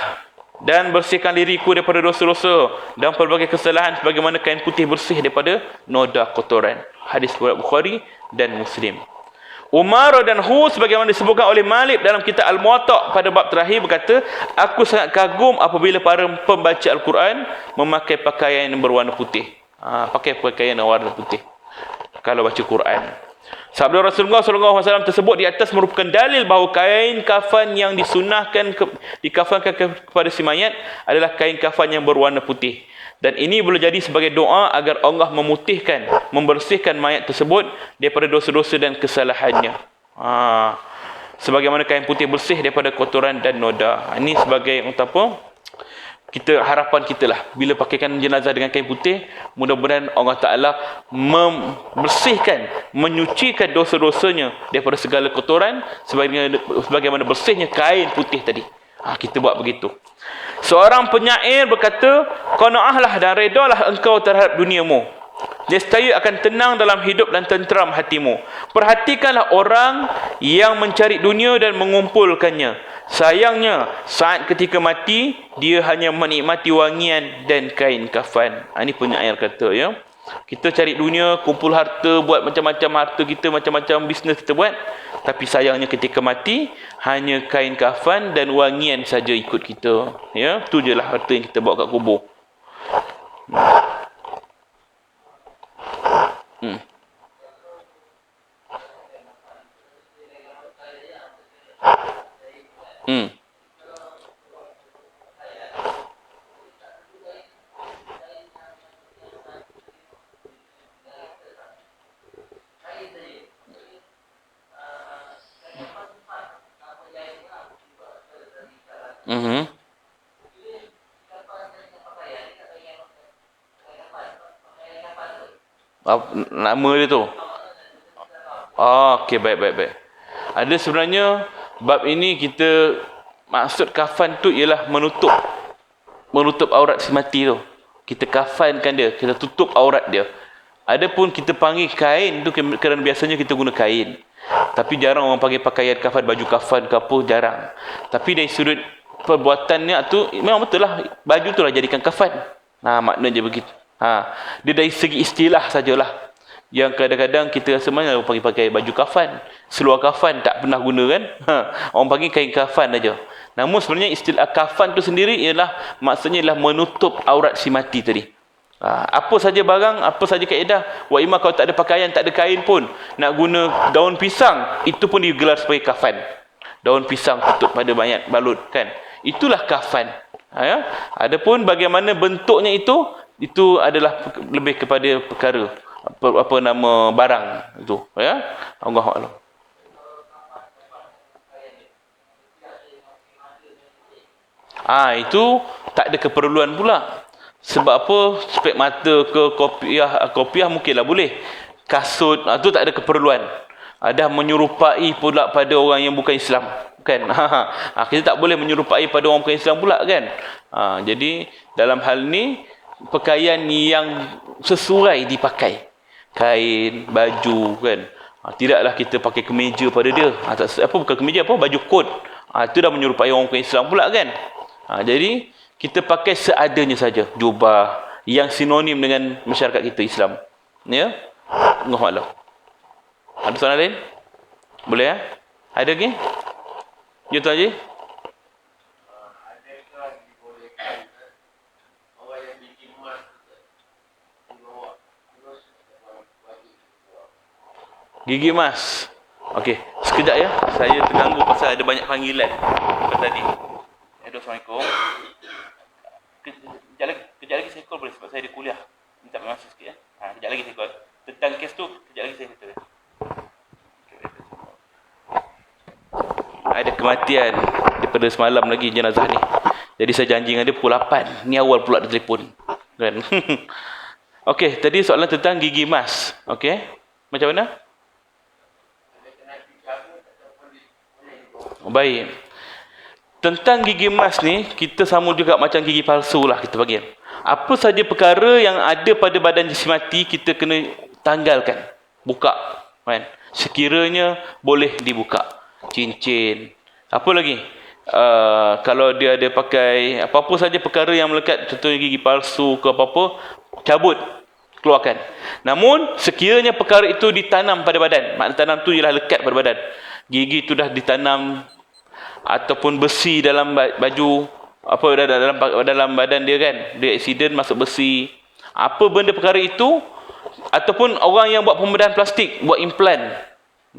"Dan bersihkan diriku daripada dosa-dosa dan pelbagai kesalahan sebagaimana kain putih bersih daripada noda kotoran." Hadis riwayat Bukhari dan Muslim. Umar dan Hu sebagaimana disebutkan oleh Malik dalam kitab Al-Muwatta pada bab terakhir berkata, "Aku sangat kagum apabila para pembaca Al-Quran memakai pakaian yang berwarna putih." Pakai pakaian yang warna putih kalau baca Quran. Sabda Rasulullah SAW tersebut di atas merupakan dalil bahawa kain kafan yang disunahkan dikafankan kepada si mayat adalah kain kafan yang berwarna putih. Dan ini boleh jadi sebagai doa agar Allah memutihkan, membersihkan mayat tersebut daripada dosa-dosa dan kesalahannya. Sebagaimana kain putih bersih daripada kotoran dan noda. Ini sebagai apa? Harapan kita lah, bila pakaikan jenazah dengan kain putih, mudah-mudahan Allah Ta'ala membersihkan, menyucikan dosa-dosanya daripada segala kotoran, sebagaimana bersihnya kain putih tadi. Kita buat begitu. Seorang penyair berkata, "Qanaahlah dan redalah engkau terhadap duniamu, nescaya akan tenang dalam hidup dan tenteram hatimu. Perhatikanlah orang yang mencari dunia dan mengumpulkannya. Sayangnya, saat ketika mati, dia hanya menikmati wangian dan kain kafan." Ini penyair kata, ya. Kita cari dunia, kumpul harta, buat macam-macam harta kita, macam-macam bisnes kita buat. Tapi sayangnya ketika mati, hanya kain kafan dan wangian saja ikut kita. Ya, tu je lah harta yang kita bawa kat kubur. Nama dia tu. Okey, baik. Ada sebenarnya bab ini kita maksud kafan tu ialah menutup aurat si mati tu. Kita kafankan dia, kita tutup aurat dia. Adapun kita panggil kain tu kerana biasanya kita guna kain. Tapi jarang orang panggil pakaian kafan, baju kafan ke apa, jarang. Tapi dari sudut perbuatannya tu memang betul lah, baju tu lah jadikan kafan. Maknanya begitu. Dia dari segi istilah sajalah. Yang kadang-kadang kita rasa mana orang pakai baju kafan, seluar kafan tak pernah guna, kan. Orang panggil kain kafan aja. Namun sebenarnya istilah kafan tu sendiri ialah maksudnya ialah menutup aurat si mati tadi. Apa saja barang, apa saja kaedah. Wa imma kalau tak ada pakaian, tak ada kain pun, nak guna daun pisang, itu pun digelar sebagai kafan. Daun pisang tutup pada mayat, balut, kan. itulah kafan. Ya. Adapun bagaimana bentuknya itu adalah lebih kepada perkara apa nama barang itu, ya. Allahu a'lam. Itu tak ada keperluan pula. Sebab apa? Spek mata ke kopiah mungkinlah boleh. Kasut tu tak ada keperluan. Dah menyerupai pula pada orang yang bukan Islam, kan? Kita tak boleh menyerupai pada orang bukan Islam pula, kan? Jadi dalam hal ni pakaian yang sesuai dipakai, kain, baju, kan? Tidaklah kita pakai kemeja pada dia. Bukan kemeja, baju kot. Itu dah menyerupai orang bukan Islam pula, kan? Jadi kita pakai seadanya saja, jubah yang sinonim dengan masyarakat kita Islam. Ya? Allahu a'lam. Ada soalan lain? Boleh, ya? Ada lagi? Ya, Tuan Haji? Gigi emas. Okey, sekejap ya. Saya terganggu pasal ada banyak panggilan tadi. Assalamualaikum. Kejap lagi saya call boleh sebab saya ada kuliah. Minta masa sikit, ya. Kejap lagi saya call. Tentang kes tu, kejap lagi saya kata. Ada kematian daripada semalam lagi jenazah ni. Jadi saya janji dengan dia pukul 8. Ni awal pula dia telefon, kan? Okey, tadi soalan tentang gigi emas. Okey, macam mana? Baik. Tentang gigi emas ni, kita sama juga macam gigi palsu lah kita panggil. Apa saja perkara yang ada pada badan jisimati, kita kena tanggalkan. Buka, kan? Sekiranya boleh dibuka. Cincin. Apa lagi? Kalau dia ada pakai apa-apa saja perkara yang melekat, contohnya gigi palsu ke apa-apa, cabut, keluarkan. Namun, sekiranya perkara itu ditanam pada badan, makna tanam tu ialah lekat pada badan. Gigi itu dah ditanam ataupun besi dalam baju, dalam badan dia, kan? Dia aksiden masuk besi. Apa benda perkara itu, ataupun orang yang buat pembedahan plastik, buat implan,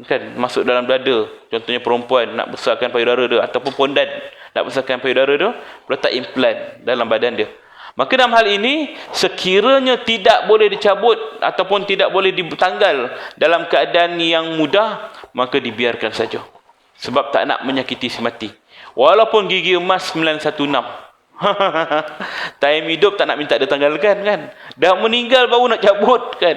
kan, masuk dalam dada. Contohnya perempuan nak besarkan payudara dia, ataupun pondan nak besarkan payudara dia, letak implan dalam badan dia. Maka dalam hal ini, sekiranya tidak boleh dicabut ataupun tidak boleh ditanggal dalam keadaan yang mudah, maka dibiarkan saja. Sebab tak nak menyakiti si mati. Walaupun gigi emas 916. Time hidup tak nak minta dia tanggalkan, kan? Dah meninggal baru nak cabut, kan?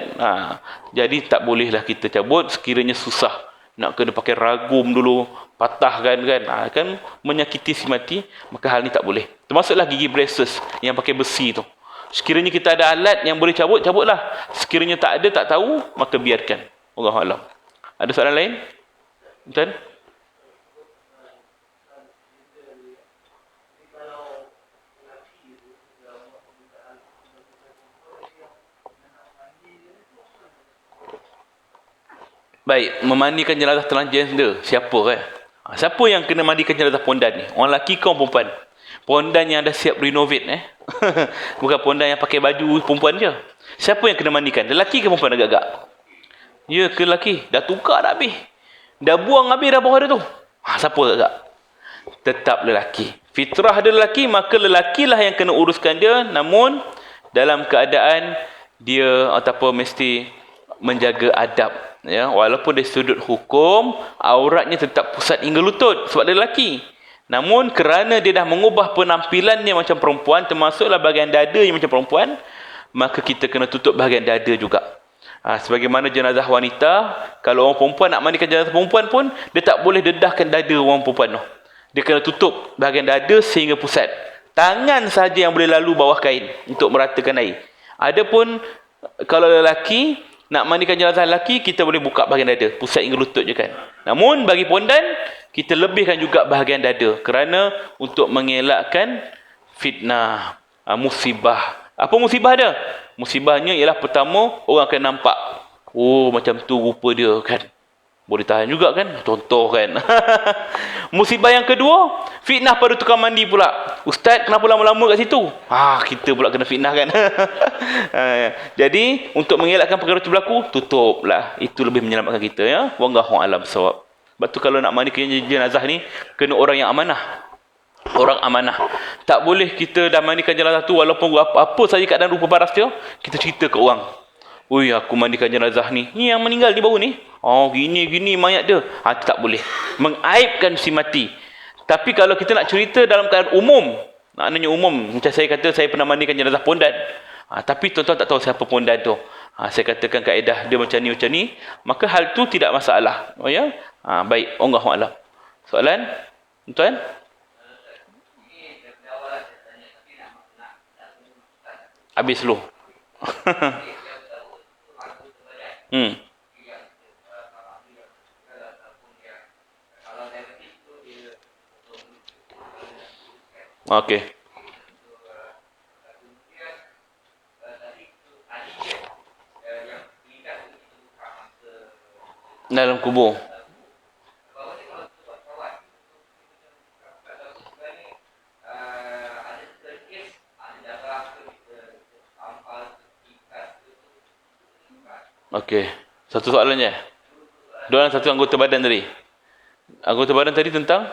Jadi tak bolehlah kita cabut sekiranya susah. Nak kena pakai ragum dulu, patahkan, kan? Kan menyakiti si mati, maka hal ni tak boleh. Termasuklah gigi braces yang pakai besi tu. Sekiranya kita ada alat yang boleh cabut, cabutlah. Sekiranya tak ada, tak tahu, maka biarkan. Wallahualam. Ada soalan lain? Betul? Baik, memandikan jenazah transgender, siapa, kan? Siapa yang kena mandikan jenazah pondan ni? Orang lelaki ke orang perempuan? Pondan yang dah siap renovate, Bukan pondan yang pakai baju perempuan je. Siapa yang kena mandikan? Lelaki ke perempuan agak-agak? Ya, ke lelaki. Dah tukar dah habis. Dah buang habis dah bawah dia tu. Siapa agak-agak? Tetap lelaki. Fitrah dia lelaki, maka lelakilah yang kena uruskan dia. Namun, dalam keadaan dia ataupun mesti menjaga adab. Ya, walaupun dari sudut hukum, auratnya tetap pusat hingga lutut sebab dia lelaki. Namun kerana dia dah mengubah penampilannya macam perempuan, termasuklah bahagian dada yang macam perempuan, maka kita kena tutup bahagian dada juga. Sebagaimana jenazah wanita, kalau orang perempuan nak mandikan jenazah perempuan pun, dia tak boleh dedahkan dada orang perempuan tu. Dia kena tutup bahagian dada sehingga pusat. Tangan saja yang boleh lalu bawah kain untuk meratakan air. Adapun kalau lelaki nak mandikan jenazah lelaki, kita boleh buka bahagian dada, pusat hingga lutut je, kan. Namun bagi pondan, kita lebihkan juga bahagian dada kerana untuk mengelakkan fitnah, musibah. Apa musibah dia? Musibahnya ialah pertama, orang akan nampak, oh macam tu rupa dia, kan. Boleh tahan juga, kan? Contoh, kan? Musibah yang kedua, fitnah pada tukang mandi pula. Ustaz, kenapa lama-lama kat situ? Kita pula kena fitnah, kan? Jadi, untuk mengelakkan perkara itu berlaku, tutuplah. Itu lebih menyelamatkan kita, ya. Wallahu a'lam bissawab. Sebab tu kalau nak mandikan jenazah ni, kena orang yang amanah. Orang amanah. Tak boleh kita dah mandikan jenazah tu walaupun apa saja keadaan rupa paras dia, kita cerita ke orang. Oi, aku mandikan jenazah ni. Ni yang meninggal ni baru ni. Oh, gini mayat dia. Tak boleh. Mengaibkan si mati. Tapi kalau kita nak cerita dalam keadaan umum, maknanya umum, macam saya kata saya pernah mandikan jenazah pondan. Tapi tuan-tuan tak tahu siapa pondan tu. Saya katakan kaedah dia macam ni, maka hal tu tidak masalah. Oh ya? Baik, Allahu a'lam. Soalan? Tuan? Habis dulu. Okey. Dalam kubur. Okey. Satu soalannya. Dua orang satu anggota badan tadi. Anggota badan tadi tentang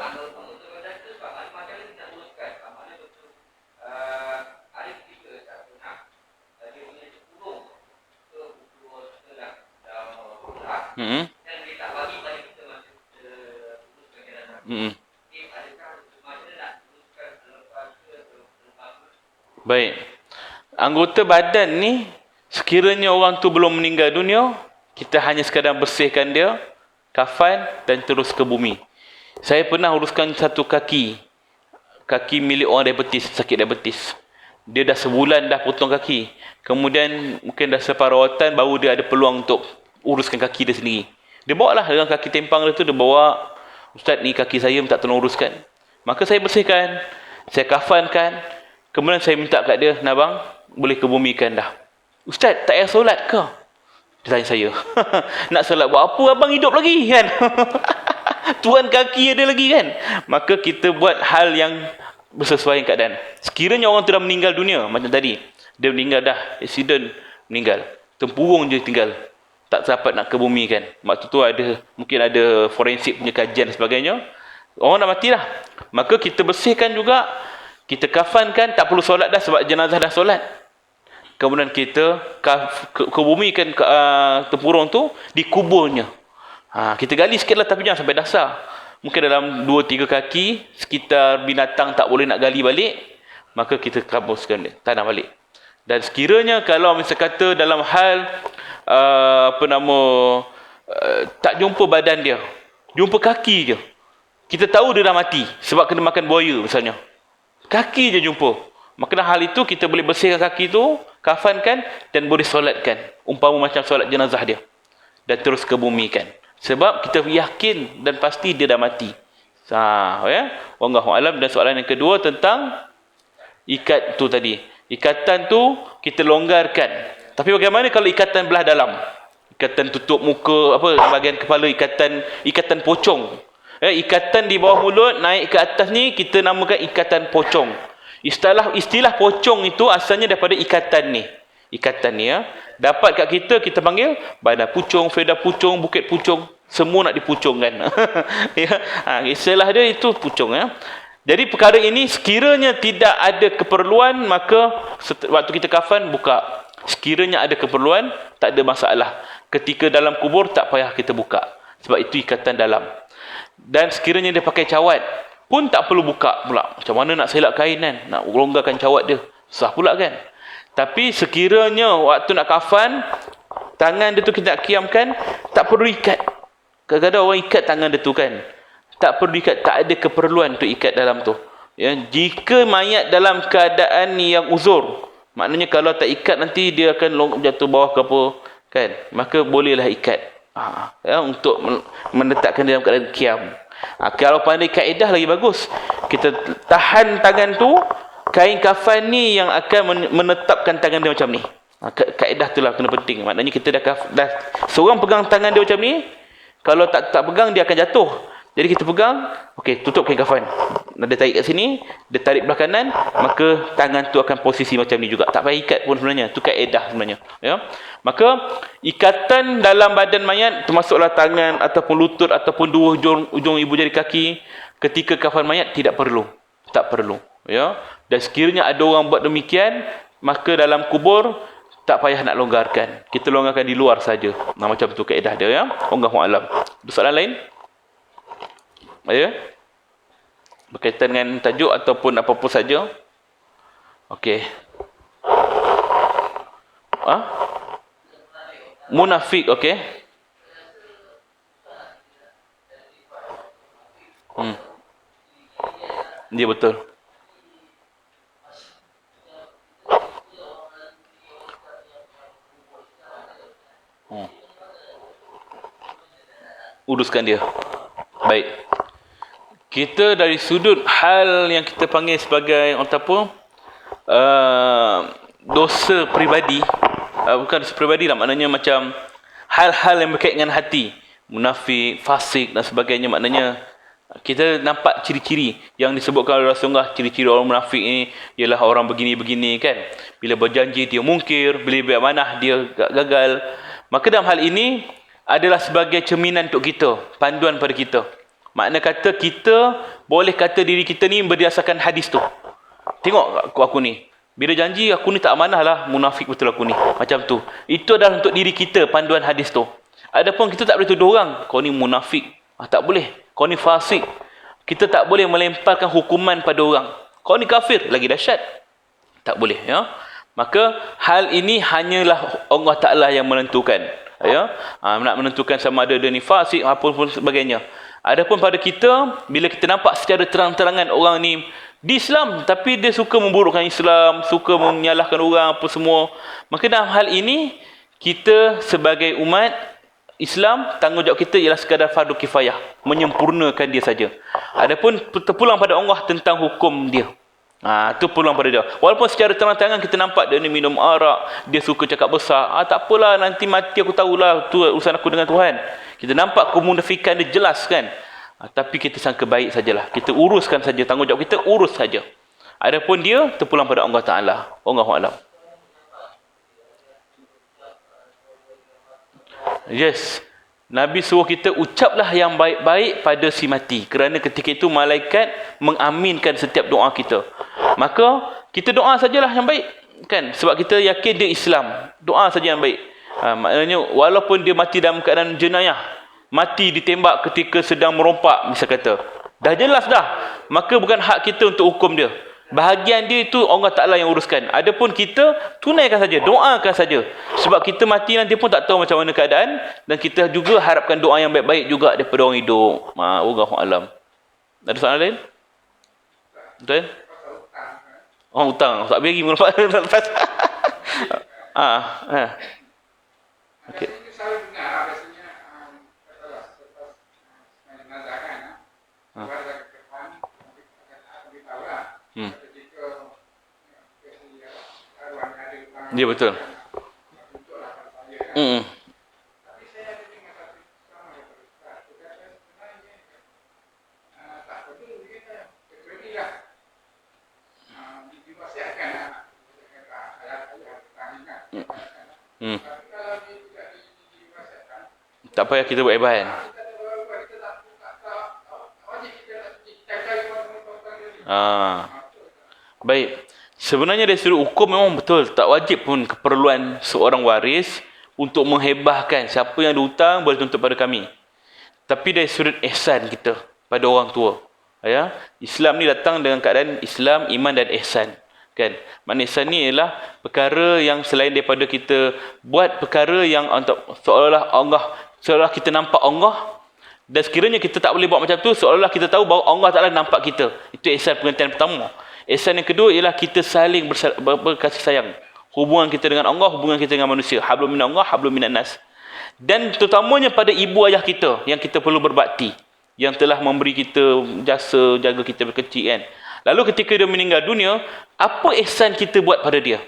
Baik. Anggota badan ni, sekiranya orang tu belum meninggal dunia, kita hanya sekadar bersihkan dia, kafan dan terus ke bumi. Saya pernah uruskan satu kaki milik orang diabetes, sakit diabetes. Dia dah sebulan dah potong kaki. Kemudian mungkin dah separawatan, baru dia ada peluang untuk uruskan kaki dia sendiri. Dia bawa lah dengan kaki tempang dia tu, dia bawa, Ustaz ni kaki saya minta tolong uruskan. Maka saya bersihkan, saya kafankan. Kemudian saya minta kat dia, Nabang, boleh kebumikan dah. Ustaz, tak payah solat ke? Dia tanya saya. Nak solat buat apa? Abang hidup lagi kan? Tuan kaki ada lagi kan? Maka kita buat hal yang bersesuaian keadaan. Sekiranya orang tu dah meninggal dunia, macam tadi. Dia meninggal dah, accident, meninggal. Tempurung je tinggal. Tak dapat nak kebumikan. Waktu tu mungkin ada forensik punya kajian dan sebagainya. Orang dah mati dah. Maka kita bersihkan juga. Kita kafankan, tak perlu solat dah sebab jenazah dah solat. Kemudian kita kebumikan tempurung tu di kuburnya. Kita gali sikit lah tapi jangan sampai dasar. Mungkin dalam 2-3 kaki, sekitar binatang tak boleh nak gali balik, maka kita kabuskan dia, tanam balik. Dan sekiranya kalau misalnya kata dalam hal tak jumpa badan dia, jumpa kaki je, kita tahu dia dah mati sebab kena makan buaya misalnya. Kaki je jumpa. Maka dalam hal itu kita boleh bersihkan kaki tu, kafankan dan boleh solatkan. Umpama macam solat jenazah dia. Dan terus kebumikan. Sebab kita yakin dan pasti dia dah mati. Ya. Wallahu a'lam. Dan soalan yang kedua tentang ikat tu tadi. Ikatan tu kita longgarkan. Tapi bagaimana kalau ikatan belah dalam? Ikatan tutup muka, bahagian kepala, ikatan pocong. Ikatan di bawah mulut naik ke atas ni kita namakan ikatan pocong. Istilah pocong itu asalnya daripada ikatan ni. Ikatan ni dapat kat kita panggil badan pucung, fedah pucung, bukit pucung, semua nak dipucungkan. Istilah dia itu pucung Jadi perkara ini sekiranya tidak ada keperluan, maka waktu kita kafan buka. Sekiranya ada keperluan, tak ada masalah. Ketika dalam kubur tak payah kita buka. Sebab itu ikatan dalam. Dan sekiranya dia pakai cawat pun tak perlu buka pula. Macam mana nak selak kain kan? Nak longgarkan cawat dia. Susah pula kan? Tapi sekiranya waktu nak kafan, tangan dia tu kita nak kiamkan, tak perlu ikat. Kadang-kadang orang ikat tangan dia tu kan. Tak perlu ikat. Tak ada keperluan untuk ikat dalam tu. Jika mayat dalam keadaan yang uzur, maknanya kalau tak ikat nanti dia akan jatuh bawah ke apa. Kan? Maka bolehlah ikat. Untuk menetapkan dalam keadaan kiam. Kalau pandai kaedah lagi bagus. Kita tahan tangan tu, kain kafan ni yang akan menetapkan tangan dia macam ni. Kaedah tu lah kena penting. Maknanya kita dah seorang pegang tangan dia macam ni, kalau tak pegang dia akan jatuh. Jadi kita pegang, okey, tutup kain kafan. Dia tarik kat sini, dia tarik belah kanan, maka tangan tu akan posisi macam ni juga. Tak payah ikat pun sebenarnya. Tu kaedah sebenarnya. Ya. Maka ikatan dalam badan mayat termasuklah tangan ataupun lutut ataupun dua ujung ibu jari kaki ketika kafan mayat tidak perlu. Tak perlu. Ya. Dan sekiranya ada orang buat demikian, maka dalam kubur tak payah nak longgarkan. Kita longgarkan di luar saja. Nah, macam tu kaedah dia, ya. Wallahu a'lam. Ada soalan lain? Ya. Berkaitan dengan tajuk ataupun apa-apa saja. Okey. Munafik, okey. Dia betul. Uruskan dia. Baik. Kita dari sudut hal yang kita panggil sebagai apa? Dosa peribadi. Bukan dosa peribadi lah, maknanya macam hal-hal yang berkaitan dengan hati. Munafik, fasik dan sebagainya, maknanya kita nampak ciri-ciri yang disebutkan oleh Rasulullah. Ciri-ciri orang munafik ini ialah orang begini-begini, kan. Bila berjanji dia mungkir, bila beramanah dia gagal. Maka dalam hal ini adalah sebagai cerminan untuk kita, panduan pada kita. Makna kata kita boleh kata diri kita ni berdasarkan hadis tu. Tengok aku ni, bila janji aku ni tak amanah lah, munafik betul aku ni. Macam tu. Itu adalah untuk diri kita, panduan hadis tu. Adapun kita tak boleh tuduh orang, kau ni munafik. Tak boleh. Kau ni fasik. Kita tak boleh melemparkan hukuman pada orang. Kau ni kafir, lagi dahsyat. Tak boleh, ya. Maka hal ini hanyalah Allah Ta'ala yang menentukan. Ya, nak menentukan sama ada dia ni fasik apapun sebagainya. Adapun pada kita, bila kita nampak secara terang-terangan orang ni di Islam tapi dia suka memburukkan Islam, suka menyalahkan orang apa semua, maka dalam hal ini kita sebagai umat Islam, tanggungjawab kita ialah sekadar fardu kifayah, menyempurnakan dia saja. Adapun terpulang pada Allah tentang hukum dia. Itu pulang pada dia. Walaupun secara terang-terangan kita nampak dia ni minum arak, dia suka cakap besar, tak apalah, nanti mati aku tahulah, tu urusan aku dengan Tuhan. Kita nampak kemunafikan dia jelas, kan. Tapi kita sangka baik sajalah. Kita uruskan saja, tanggungjawab kita urus saja. Adapun dia terpulang pada Allah Taala. Wallahu a'lam. Yes. Nabi suruh kita ucaplah yang baik-baik pada si mati. Kerana ketika itu malaikat mengaminkan setiap doa kita. Maka kita doa sajalah yang baik, kan? Sebab kita yakin dia Islam. Doa saja yang baik. Maknanya walaupun dia mati dalam keadaan jenayah, mati ditembak ketika sedang merompak, misal kata, dah jelas dah, maka bukan hak kita untuk hukum dia. Bahagian dia itu Allah Ta'ala yang uruskan. Adapun kita tunaikan saja, doakan saja. Sebab kita mati nanti pun tak tahu macam mana keadaan, dan kita juga harapkan doa yang baik-baik juga daripada orang hidup. Wallahu a'lam. Ada soalan lain? Betul? Oh, hutang. Tak bagi lepas. Okey. Dia betul. Tak payah kita buat ibahan. Baik. Sebenarnya dari sudut hukum memang betul, tak wajib pun keperluan seorang waris untuk menghebahkan siapa yang ada hutang boleh tuntut pada kami. Tapi dari sudut ihsan kita pada orang tua, ya, Islam ni datang dengan keadaan Islam, iman dan ihsan, kan? Makna ihsan ni ialah perkara yang selain daripada kita buat perkara yang untuk seolah-olah kita nampak Allah, dan sekiranya kita tak boleh buat macam tu, seolah-olah kita tahu bahawa Allah Ta'ala nampak kita. Itu ihsan pengertian pertama. Ihsan yang kedua ialah kita saling berkasih sayang. Hubungan kita dengan Allah, hubungan kita dengan manusia. Hablum minallah, hablum minan nas. Dan terutamanya pada ibu ayah kita yang kita perlu berbakti, yang telah memberi kita jasa, jaga kita berkecil, kan. Lalu ketika dia meninggal dunia, apa ihsan kita buat pada dia?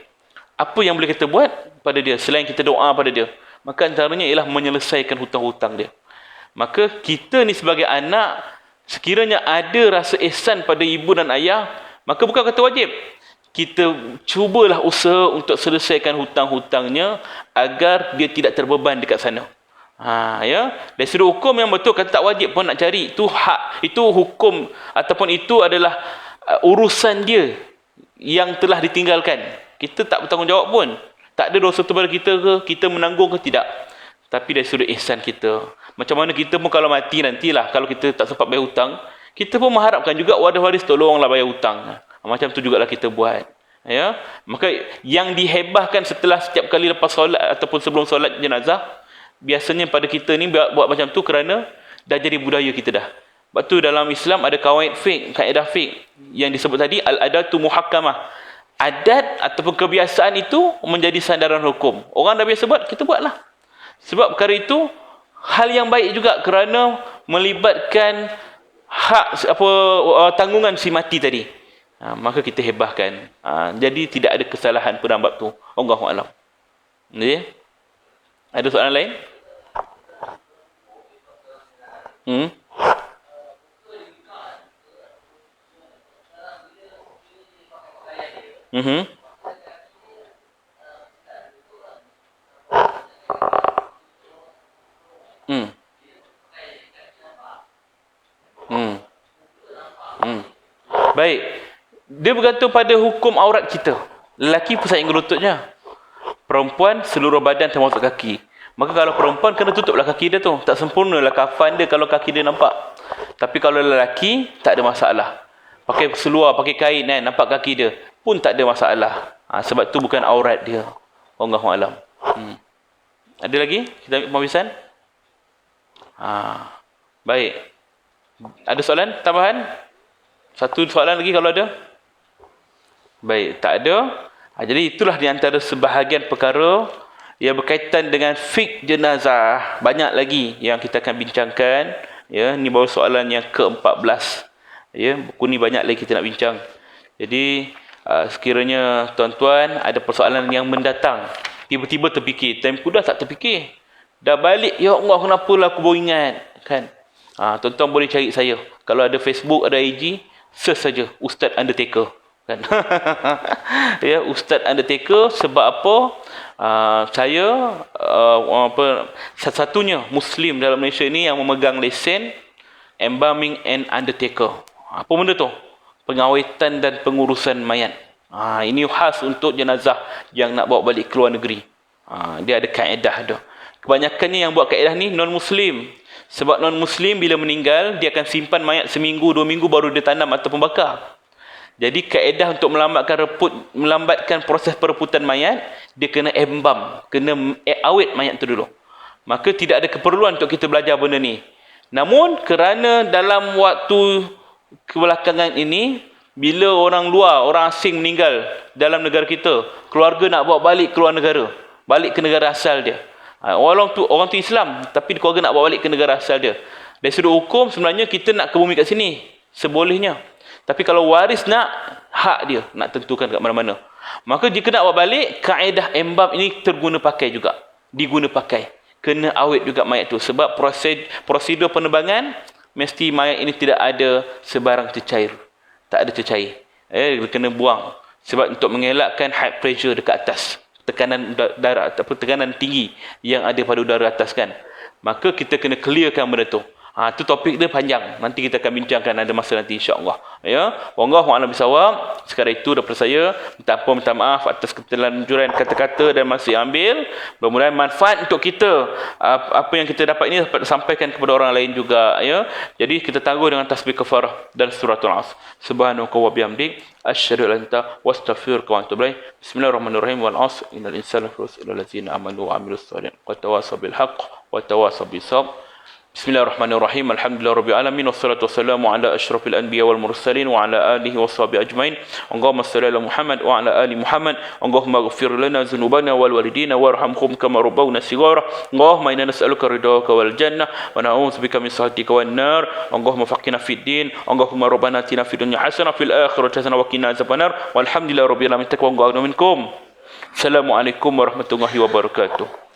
Apa yang boleh kita buat pada dia selain kita doa pada dia? Maka antaranya ialah menyelesaikan hutang-hutang dia. Maka kita ni sebagai anak, sekiranya ada rasa ihsan pada ibu dan ayah, maka bukan kata wajib, kita cubalah usaha untuk selesaikan hutang-hutangnya agar dia tidak terbeban dekat sana. Ya, dari sudut hukum yang betul kata tak wajib pun nak cari, itu hak, itu hukum ataupun itu adalah urusan dia yang telah ditinggalkan. Kita tak bertanggungjawab pun. Tak ada dosa tu pada kita ke, kita menanggung ke, tidak. Tapi dari sudut ihsan kita. Macam mana kita pun kalau mati nantilah, kalau kita tak sempat bayar hutang, kita pun mengharapkan juga waris-waris tolonglah bayar hutang. Macam tu jugalah kita buat. Ya, maka yang dihebahkan setelah setiap kali lepas solat ataupun sebelum solat jenazah, biasanya pada kita ni buat macam tu kerana dah jadi budaya kita dah. Sebab tu dalam Islam ada kaedah fiqh yang disebut tadi, al-adatu muhakkamah. Adat ataupun kebiasaan itu menjadi sandaran hukum. Orang dah biasa buat, kita buatlah. Sebab perkara itu hal yang baik juga kerana melibatkan tanggungan si mati tadi. Maka kita hebahkan. Jadi tidak ada kesalahan pada bab tu. Allahu a'lam. Okay? Ada soalan lain? Baik. Dia bergantung pada hukum aurat kita. Lelaki pusat yang lututnya. Perempuan seluruh badan termasuk kaki. Maka kalau perempuan kena tutuplah kaki dia tu. Tak sempurnalah kafan dia kalau kaki dia nampak. Tapi kalau lelaki tak ada masalah. Pakai seluar, pakai kain kan, nampak kaki dia pun tak ada masalah. Sebab tu bukan aurat dia. Wallahu a'lam. Ada lagi? Kita ambil pembicaraan? Baik. Ada soalan tambahan? Satu soalan lagi kalau ada? Baik, tak ada. Jadi itulah di antara sebahagian perkara yang berkaitan dengan fiqh jenazah. Banyak lagi yang kita akan bincangkan. Ya, ni baru soalan yang ke-14. Ya, buku ni banyak lagi kita nak bincang. Jadi sekiranya tuan-tuan ada persoalan yang mendatang, tiba-tiba terfikir, time dah tak terfikir, dah balik, ya Allah kenapa lah aku baru ingat, kan? Tuan-tuan boleh cari saya. Kalau ada Facebook, ada IG, search saja Ustaz Undertaker, kan? Ya, Ustaz Undertaker. Sebab apa? Saya satu-satunya Muslim dalam Malaysia ni yang memegang lesen embalming and undertaker. Apa benda tu? Pengawetan dan pengurusan mayat. Ini khas untuk jenazah yang nak bawa balik ke luar negeri. Dia ada kaedah tu. Kebanyakannya yang buat kaedah ni non-Muslim. Sebab non-Muslim bila meninggal, dia akan simpan mayat seminggu, 2 minggu baru dia tanam ataupun bakar. Jadi kaedah untuk melambatkan proses pereputan mayat, dia kena embam, kena awet mayat tu dulu. Maka tidak ada keperluan untuk kita belajar benda ni. Namun kerana dalam waktu kebelakangan ini, bila orang luar, orang asing meninggal dalam negara kita, keluarga nak bawa balik ke luar negara, balik ke negara asal dia. Orang tu Islam, tapi keluarga nak bawa balik ke negara asal dia. Dari sudut hukum sebenarnya kita nak ke bumi kat sini, sebolehnya. Tapi kalau waris nak, hak dia nak tentukan kat mana-mana. Maka jika nak bawa balik, kaedah embam ini diguna pakai. Kena awet juga mayat tu. Sebab prosedur penerbangan, mesti mayat ini tidak ada sebarang cecair. Tak ada cecair. Kena buang. Sebab untuk mengelakkan high pressure dekat atas. Tekanan darah ataupun tekanan tinggi yang ada pada udara atas, kan. Maka kita kena clearkan benda tu. Itu topik dia panjang. Nanti kita akan bincangkan ada masa nanti, insya-Allah. Ya. Wallahu a'lam bisawab. Sekadar itu daripada saya. Minta maaf atas keterlanjuran kata-kata dan masa yang ambil. Mudah-mudahan manfaat untuk kita. Apa yang kita dapat ini dapat sampaikan kepada orang lain juga, ya. Jadi kita tangguh dengan tasbih kafarah dan suratul Asr. Subhanaka wa bihamdik asyhadu an la ilaha illa anta wastaghfiruka wa atubu ilaik. Bismillahirrahmanirrahim. Wal 'asr innal insana lafi khusr illa allazina amanu wa 'amilus shalihat wa tawasaw bil haqq wa tawasaw bis sabr. Bismillahirrahmanirrahim. Alhamdulillahirabbil alamin wassalatu wassalamu ala asyrafil anbiya wal mursalin wa ala alihi washabihi ajmain. Allahumma shalli ala Muhammad wa ala ali Muhammad. Allahumma ighfir lana dhunubana wal walidina warhamhum kama rabbawna shighara. Allahumma inna nas'aluka ridhaka wal jannah wa na'udzubika min sakhatika wan nar. Allahumma faqihna fid din. Allahumma rabbana atina fid dunya hasanah fil akhirati hasanah wa qina adzabannar. Walhamdulillahirabbil alamin. Taqwa minkum. Assalamualaikum warahmatullahi wabarakatuh.